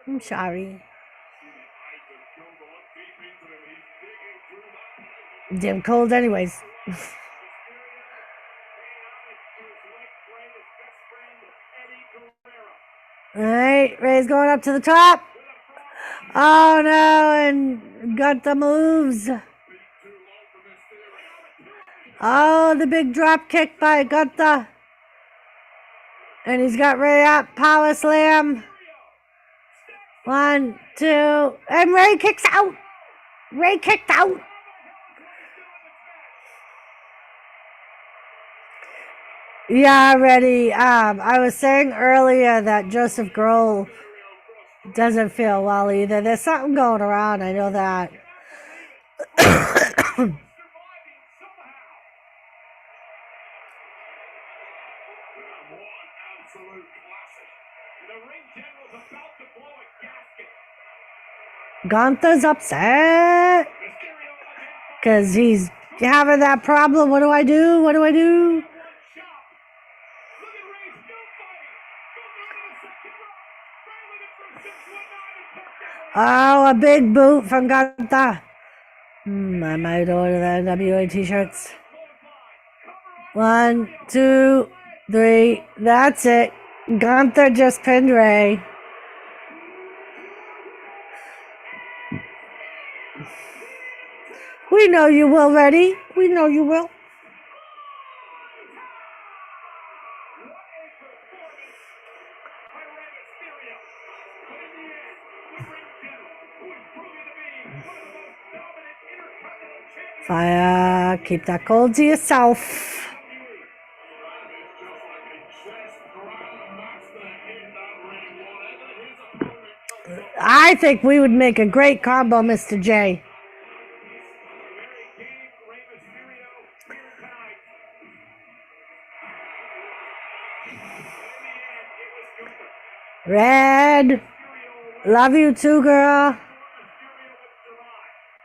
I'm sorry. Damn cold anyways. Alright, Ray's going up to the top. Oh no, and got the moves. Oh, the big drop kick by Gunther. And he's got Ray up. Power slam. 1, 2. And Ray kicks out. Ray kicked out. Yeah, ready. I was saying earlier that Joseph Grohl doesn't feel well either. There's something going around. I know that. Gunther's upset because he's having that problem. What do I do? What do I do? Oh, a big boot from Gunther. I might order the NWA t-shirts. 1, 2, 3. That's it. Gunther just pinned Ray. We know you will, ready? We know you will. Fire, keep that cold to yourself. I think we would make a great combo, Mr. J. Red, love you too, girl.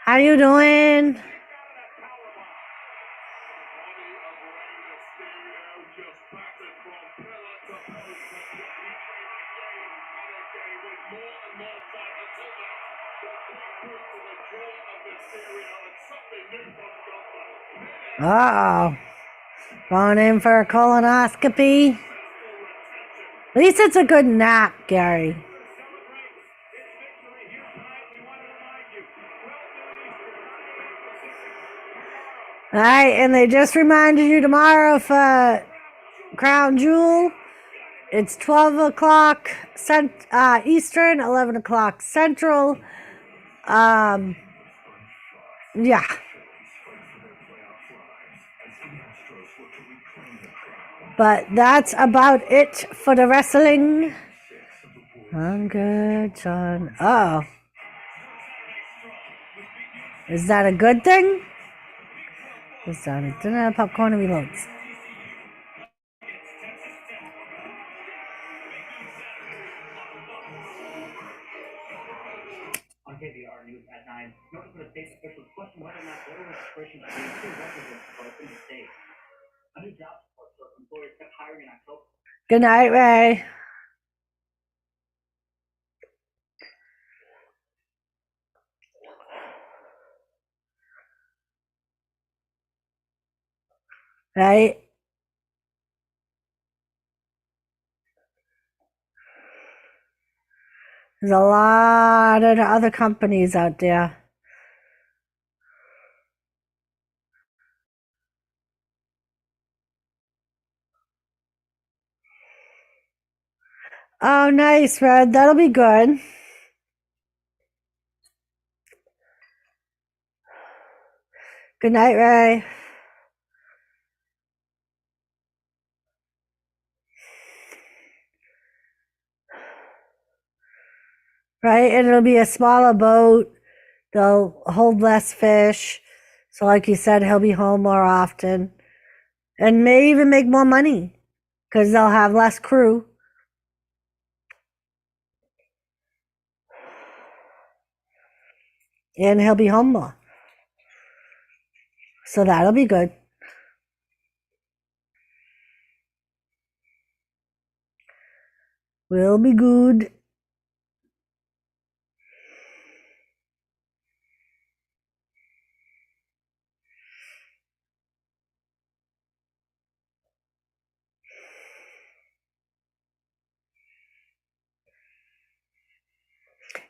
How you doing? Uh-oh. Going in for a colonoscopy. At least it's a good nap, Gary. Alright, and they just reminded you tomorrow for Crown Jewel. It's 12 o'clock Eastern, 11 o'clock Central. Yeah. But that's about it for the wrestling. I'm good, John. Oh. Is that a good thing? Is that a dinner, popcorn, and reloads? On KBR News at 9, North Dakota state officials question whether or not voter registration should be a prerequisite to vote in the state. A new job report shows employers kept hiring in October. Good night, Ray. Right? There's a lot of other companies out there. Oh, nice, Red. That'll be good. Good night, Ray. Right? And it'll be a smaller boat. They'll hold less fish. So, like you said, he'll be home more often. And may even make more money because they'll have less crew. And he'll be home more. So that'll be good. Will be good.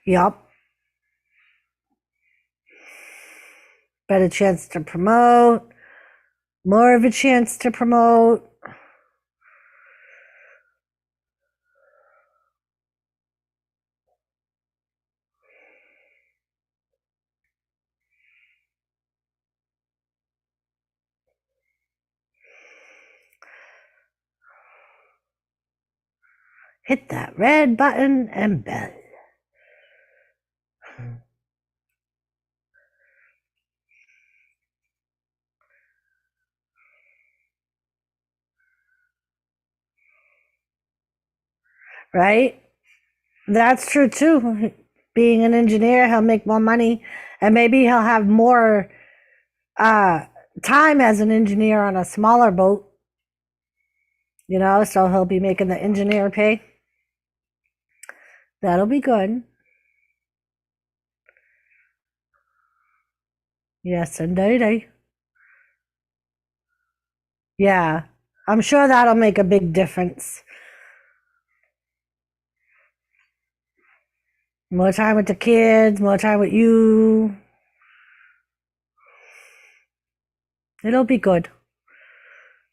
Yup. Better chance to promote. More of a chance to promote. Hit that red button and bell. Right? That's true too. Being an engineer, he'll make more money and maybe he'll have more time as an engineer on a smaller boat. You know, so he'll be making the engineer pay. That'll be good. Yes, indeed. Yeah, I'm sure that'll make a big difference. More time with the kids, more time with you. It'll be good.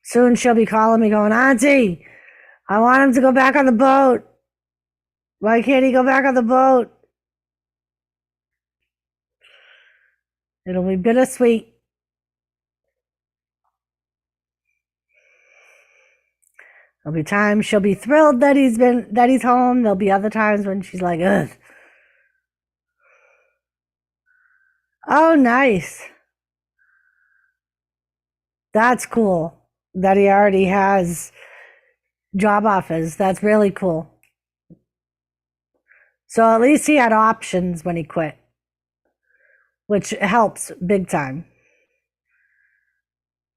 Soon she'll be calling me going, Auntie, I want him to go back on the boat. Why can't he go back on the boat? It'll be bittersweet. There'll be times she'll be thrilled that he's home. There'll be other times when she's like, ugh. Oh, nice. That's cool that he already has job offers. That's really cool. So at least he had options when he quit, which helps big time.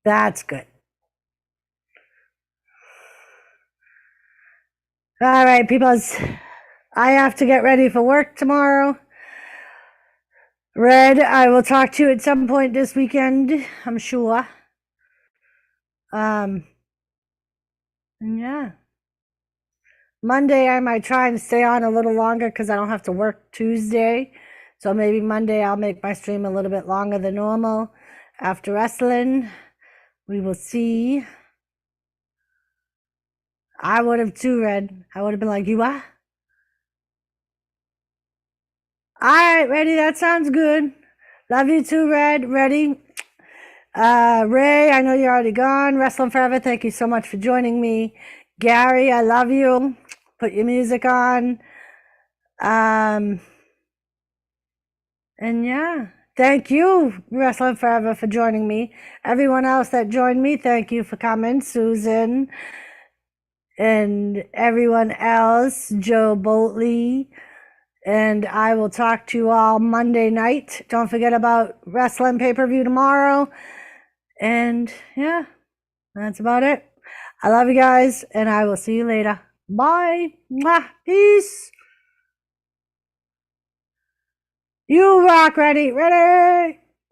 That's good. All right, peoples. I have to get ready for work tomorrow. Red, I will talk to you at some point this weekend, I'm sure. Yeah. Monday, I might try and stay on a little longer because I don't have to work Tuesday. So maybe Monday I'll make my stream a little bit longer than normal after wrestling. We will see. I would have too, Red. I would have been like, you what? All right, ready? That sounds good. Love you too, Red. Ready? Ray, I know you're already gone. Wrestling Forever, thank you so much for joining me. Gary, I love you. Put your music on. And yeah, thank you, Wrestling Forever, for joining me. Everyone else that joined me, thank you for coming. Susan and everyone else, Joe Boatley. And I will talk to you all Monday night. Don't forget about wrestling pay-per-view tomorrow. And yeah, that's about it. I love you guys, and I will see you later. Bye. Mwah. Peace. You rock. Ready? Ready.